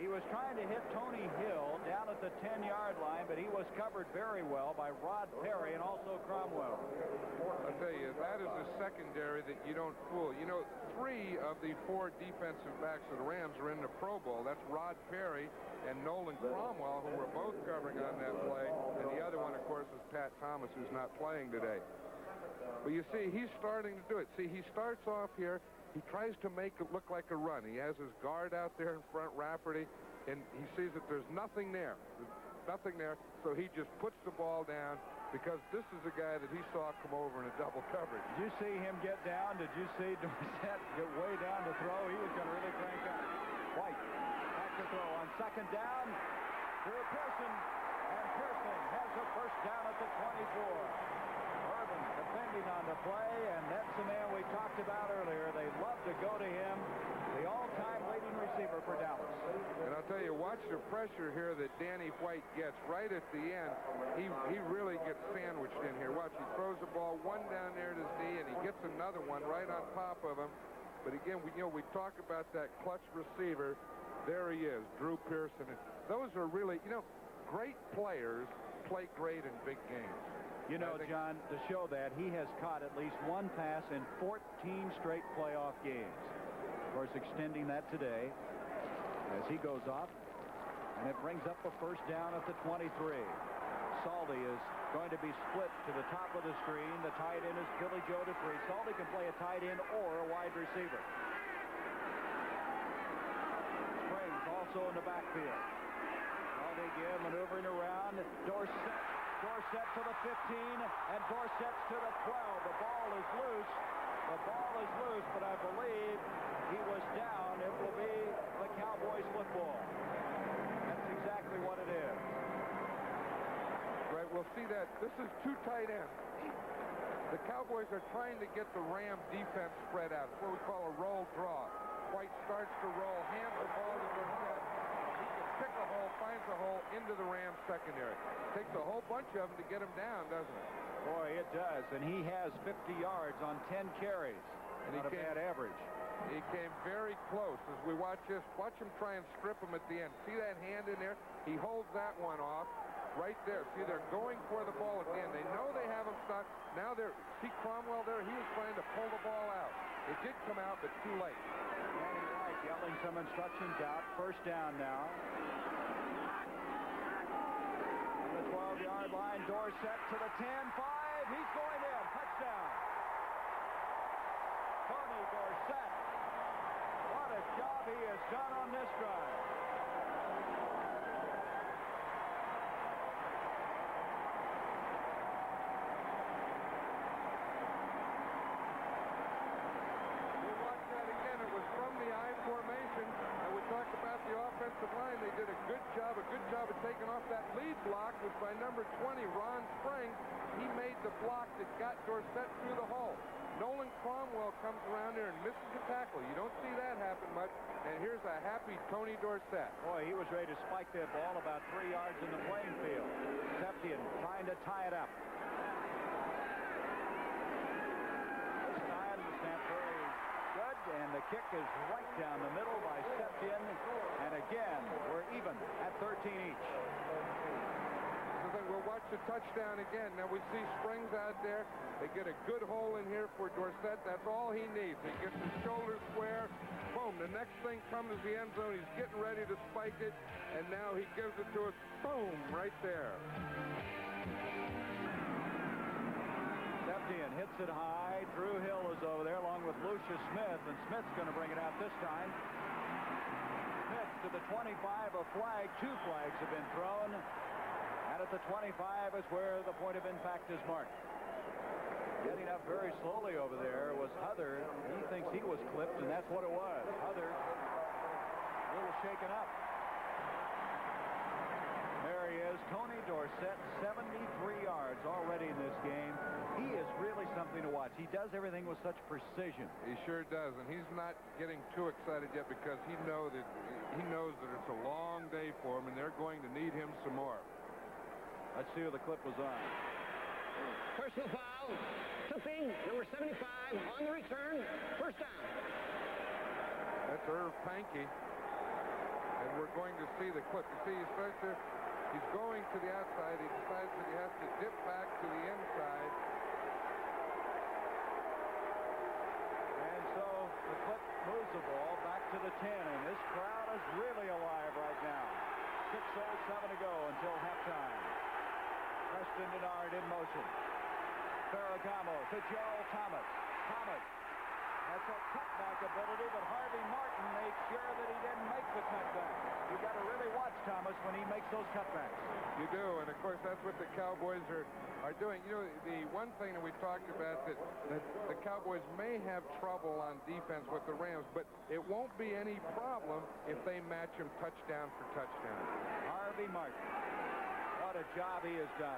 He was trying to hit Tony Hill down at the 10-yard line, but he was covered very well by Rod Perry and also Cromwell. I'll tell you, that is a secondary that you don't fool. You know, 3 of the 4 defensive backs of the Rams are in the Pro Bowl. That's Rod Perry and Nolan Cromwell, who were both covering on that play. And the other one, of course, is Pat Thomas, who's not playing today. But you see, he's starting to do it. See, he starts off here. He tries to make it look like a run. He has his guard out there in front, Rafferty, and he sees that there's nothing there. There's nothing there, so he just puts the ball down because this is a guy that he saw come over in a double coverage. Did you see him get down? Did you see Dorsett get way down to throw? He was going to really crank up. White back to throw on 2nd down. Drew Pearson, and Pearson has a first down at the 24. Depending on the play, and that's the man we talked about earlier. They love to go to him, the all-time leading receiver for Dallas. And I'll tell you, watch the pressure here that Danny White gets right at the end. He really gets sandwiched in here. Watch, he throws the ball one down there at his knee, and he gets another one right on top of him. But again, we talk about that clutch receiver. There he is, Drew Pearson. And those are really, great players play great in big games. You know, John, to show that, he has caught at least 1 pass in 14 straight playoff games. Of course, extending that today as he goes off, and it brings up a first down at the 23. Saldi is going to be split to the top of the screen. The tight end is Billy Joe Dupree. Saldi can play a tight end or a wide receiver. Springs also in the backfield. Saldi again maneuvering around. Dorsett to the 15, and Dorsett's to the 12. The ball is loose. But I believe he was down. It will be the Cowboys football. That's exactly what it is. Right, we'll see that. This is 2 tight ends. The Cowboys are trying to get the Ram defense spread out. It's what we call a roll draw. White starts to roll, hands the ball to Dorsett. Pick a hole, finds a hole into the Rams secondary. Takes a whole bunch of them to get him down, doesn't it? Boy, it does. And he has 50 yards on 10 carries. And not a bad average. He came very close. As we watch this, watch him try and strip him at the end. See that hand in there? He holds that one off right there. See, they're going for the ball at the end. They know they have him stuck. Now see Cromwell there? He was trying to pull the ball out. It did come out, but too late. Danny White yelling some instructions out. First down now. On the 12-yard line, Dorsett to the 10-5. He's going in. Touchdown. Tony Dorsett. What a job he has done on this drive. Formation, and we talked about the offensive line. They did a good job of taking off that lead block, which by number 20, Ron Springs, he block that got Dorsett through the hole. Nolan Cromwell comes around there and misses the tackle. You don't see that happen much. And here's a happy Tony Dorsett. Boy, he was ready to spike that ball about 3 yards in the playing field. Septien trying to tie it up. This time the snap very good, and the kick is right down the middle by Septien. And again, we're even at 13 each. We'll watch the touchdown again. Now we see Springs out there. They get a good hole in here for Dorsett. That's all he needs. He gets his shoulder square. Boom. The next thing comes is the end zone. He's getting ready to spike it. And now he gives it to us. Boom. Right there. Septien hits it high. Drew Hill is over there along with Lucius Smith. And Smith's going to bring it out this time. Smith to the 25. A flag. 2 flags have been thrown. And at the 25 is where the point of impact is marked. Getting up very slowly over there was Huther. He thinks he was clipped, and that's what it was. Huther, a little shaken up. There he is, Tony Dorsett, 73 yards already in this game. He is really something to watch. He does everything with such precision. He sure does, and he's not getting too excited yet because he knows that it's a long day for him, and they're going to need him some more. Let's see who the clip was on. Personal foul. Tipping, number 75 on the return. First down. That's Irv Pankey. And we're going to see the clip. You see, he's going to the outside. He decides that he has to dip back to the inside. And so the clip moves the ball back to the 10. And this crowd is really alive right now. 6:07 to go until halftime. Preston Denard in motion. Ferragamo to Jewerl Thomas. Thomas has a cutback ability, but Harvey Martin made sure that he didn't make the cutback. You got to really watch Thomas when he makes those cutbacks. You do, and of course that's what the Cowboys are doing. You know, the one thing that we talked about that the Cowboys may have trouble on defense with the Rams, but it won't be any problem if they match him touchdown for touchdown. Harvey Martin. What a job he has done.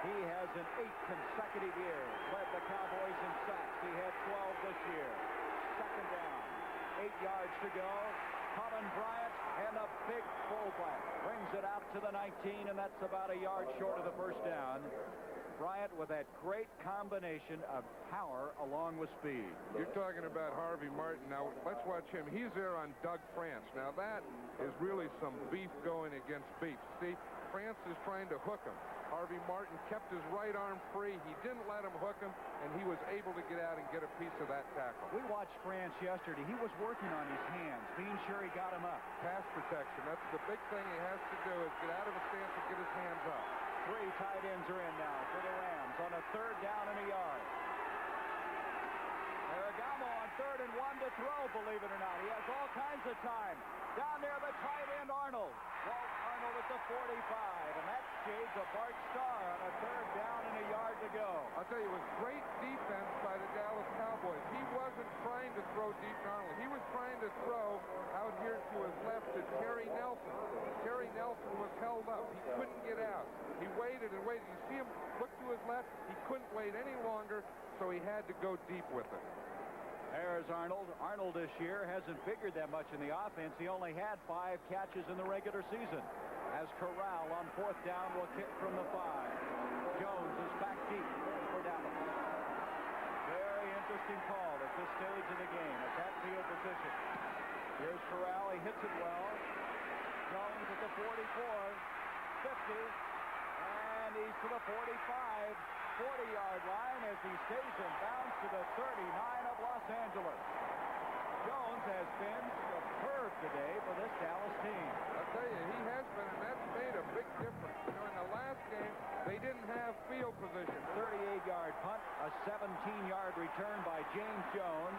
He has in 8 consecutive years led the Cowboys in sacks. He had 12 this year. Second down. 8 yards to go. Colin Bryant and a big fullback brings it out to the 19, and that's about a yard short of the first down. Bryant with that great combination of power along with speed. You're talking about Harvey Martin. Now, let's watch him. He's there on Doug France. Now, that is really some beef going against beef. See, France is trying to hook him. Harvey Martin kept his right arm free. He didn't let him hook him, and he was able to get out and get a piece of that tackle. We watched France yesterday. He was working on his hands, being sure he got him up. Pass protection. That's the big thing he has to do is get out of a stance and get his hands up. 3 tight ends are in now for the Rams on a 3rd down and a yard. Ferragamo on 3rd and 1 to throw, believe it or not. He has all kinds of time. Down there, the tight end, Arnold. Walt Arnold at the 45, and that shades of Bart Starr on a 3rd down and a yard to go. I'll tell you, it was great defense by the Dallas Cowboys. He wasn't trying to throw deep to Arnold. He was trying to throw out here to his left to Terry Nelson. Terry Nelson was held up. He couldn't get out. He waited and waited. You see him look to his left. He couldn't wait any longer, so he had to go deep with it. There's Arnold. Arnold this year hasn't figured that much in the offense. He only had 5 catches in the regular season. As Corral on 4th down will kick from the 5. Jones is back deep for Dallas. Very interesting call at this stage of the game at that field position. Here's Corral. He hits it well. Jones at the 44, 50, and he's to the 45. 40-yard line as he stays in bounds to the 39 of Los Angeles. Jones has been superb today for this Dallas team. I'll tell you, he has been, and that's made a big difference. You know, in the last game, they didn't have field position. 38-yard punt, a 17-yard return by James Jones.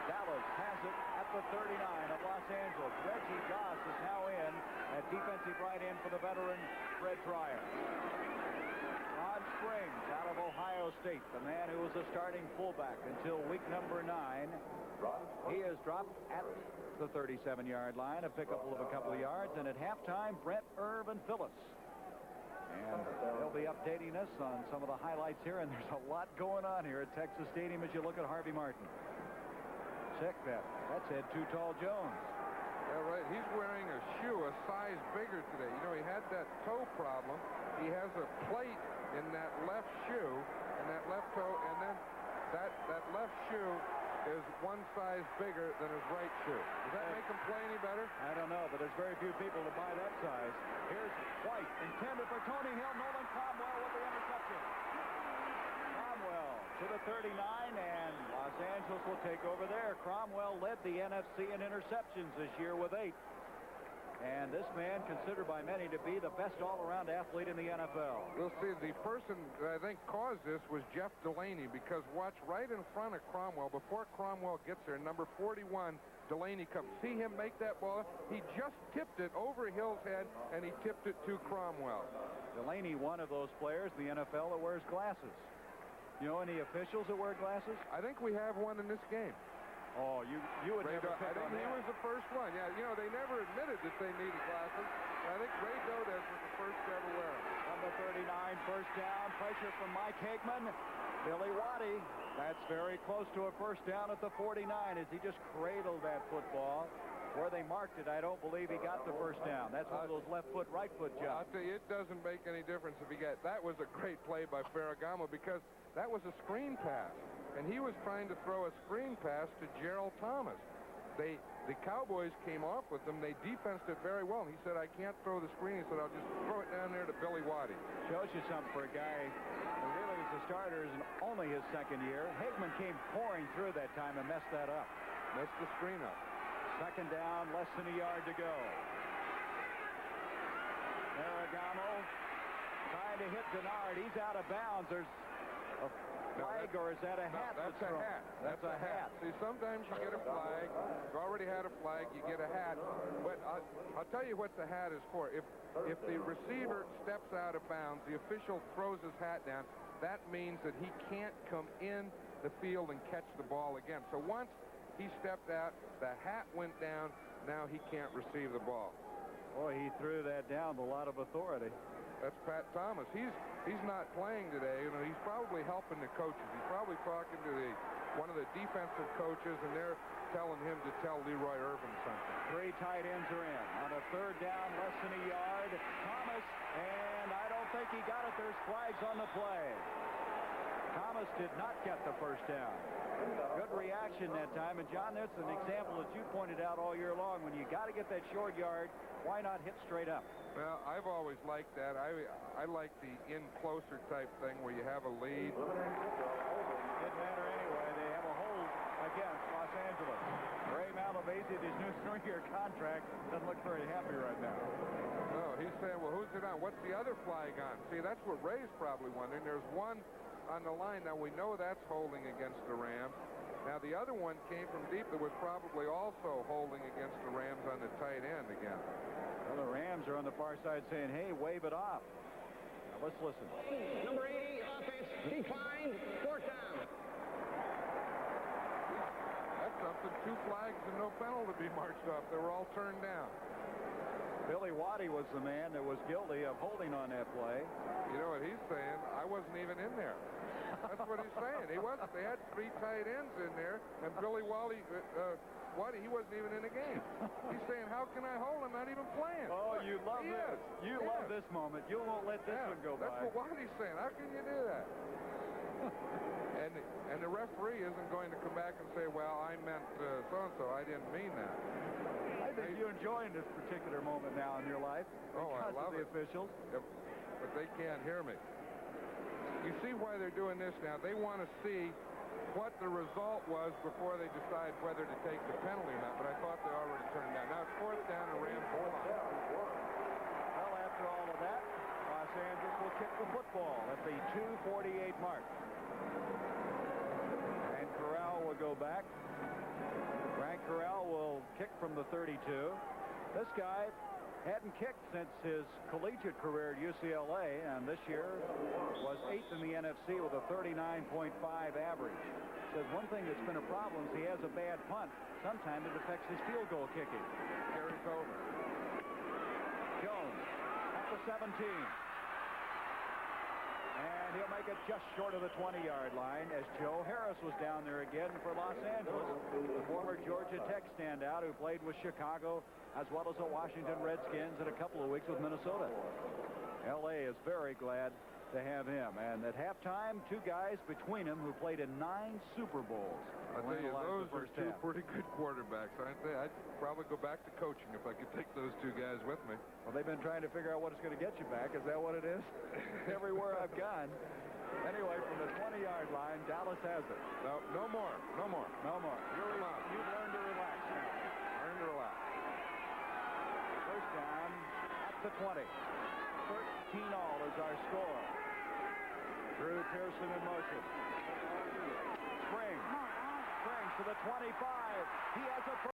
Dallas has it at the 39 of Los Angeles. Reggie Goss is now in at defensive right end for the veteran Fred Dreyer. Rod Springs out of Ohio State, the man who was a starting fullback until week number 9. He is dropped at the 37-yard line, a pickup of a couple of yards, and at halftime, Brent Irv and Phillips. And they'll be updating us on some of the highlights here, and there's a lot going on here at Texas Stadium as you look at Harvey Martin. Check that. That's Ed Too Tall Jones. Yeah, right. He's wearing a shoe a size bigger today. You know, he had that toe problem. He has a plate in that left shoe and that left toe, and then that left shoe is one size bigger than his right shoe. Does that make him play any better? I don't know, but there's very few people to buy that size. Here's White, intended for Tony Hill. Nolan Cromwell with the interception. Cromwell to the 39, and Los Angeles will take over there. Cromwell led the NFC in interceptions this year with 8. And this man considered by many to be the best all-around athlete in the NFL. We'll see. The person that I think caused this was Jeff Delaney, because watch right in front of Cromwell. Before Cromwell gets there, number 41, Delaney comes. See him make that ball? He just tipped it over Hill's head, and he tipped it to Cromwell. Delaney, one of those players in the NFL that wears glasses. You know any officials that wear glasses? I think we have one in this game. Oh, you would never pick I think on he him. was the first one. Yeah, you know, they never admitted that they needed glasses. I think Ray Dodez was the first to ever wear them. Number 39, first down. Pressure from Mike Hagman. Billy Waddy. That's very close to a first down at the 49 as he just cradled that football. Where they marked it, I don't believe he got the first down. That's one of those left foot, right foot jobs. I'll tell you, it doesn't make any difference if he got. That was a great play by Ferragamo, because that was a screen pass. And he was trying to throw a screen pass to Jewerl Thomas. The Cowboys came off with them. They defensed it very well. And he said, I can't throw the screen. He said, I'll just throw it down there to Billy Waddy. Shows you something for a guy who really is a starter in only his second year. Hagman came pouring through that time and messed that up. Messed the screen up. Second down, less than a yard to go. Ferragamo trying to hit Denard. He's out of bounds. There's a flag, or is that a hat? No, that's a hat. That's a hat. See, sometimes you get a flag. You already had a flag, you get a hat. But I'll tell you what the hat is for. If the receiver steps out of bounds, the official throws his hat down. That means that he can't come in the field and catch the ball again. So once he stepped out, the hat went down. Now he can't receive the ball. Boy, he threw that down with a lot of authority. That's Pat Thomas. He's not playing today. You know, he's probably helping the coaches. He's probably talking to one of the defensive coaches, and they're telling him to tell Leroy Irvin something. 3 tight ends are in. On a third down, less than a yard. Thomas, and I don't think he got it. There's flags on the play. Thomas did not get the first down. Good reaction that time. And, John, that's an example that you pointed out all year long. When you got to get that short yard, why not hit straight up? Well, I've always liked that. I like the in-closer type thing where you have a lead. Didn't matter anyway. They have a hold against Los Angeles. Ray Malavasi, his new 3-year contract, doesn't look very happy right now. No, he's saying, well, who's it on? What's the other flag on? See, that's what Ray's probably wondering. There's one on the line. Now, we know that's holding against the Rams. Now, the other one came from deep that was probably also holding against the Rams on the tight end again. Well, the Rams are on the far side saying, hey, wave it off. Now, let's listen. Number 80, offense declined, fourth down. That's something. 2 flags and no penalty to be marched off. They were all turned down. Billy Waddy was the man that was guilty of holding on that play. You know what he's saying? I wasn't even in there. That's what he's saying. He wasn't. They had 3 tight ends in there, and Billy Waddy, he wasn't even in the game. He's saying, how can I hold him? Not even playing. Oh, Look, you love this. You love this moment. You won't let this one go That's by. what Waddy's saying. How can you do that? and the referee isn't going to come back and say, well, I meant so-and-so. I didn't mean that. I think you're enjoying this particular moment now in your life. Oh, I love the it. officials. Yep. But they can't hear me. You see why they're doing this now. They want to see what the result was before they decide whether to take the penalty or not. But I thought they already turned down. Now it's fourth down and Rams ball. Well, after all of that, Los Angeles will kick the football at the 2:48 mark. And Corral will go back. Frank Corral will kick from the 32. This guy hadn't kicked since his collegiate career at UCLA, and this year was 8th in the NFC with a 39.5 average. Says one thing that's been a problem is he has a bad punt. Sometimes it affects his field goal kicking. Carries over. Jones at the 17. and he'll make it just short of the 20-yard line as Joe Harris was down there again for Los Angeles, the former Georgia Tech standout who played with Chicago as well as the Washington Redskins in a couple of weeks with Minnesota. L.A. is very glad to have him. And at halftime, two guys between them who played in 9 Super Bowls. I tell you, those are two pretty good quarterbacks, aren't they? I'd probably go back to coaching if I could take those two guys with me. Well, they've been trying to figure out what it's going to get you back. Is that what it is? Everywhere I've gone. Anyway, from the 20-yard line, Dallas has it. No more. No more. No more. You've learned to relax now. Learn to relax. First down at the 20. 13 all is our score. Drew Pearson in motion. Springs to the 25. He has a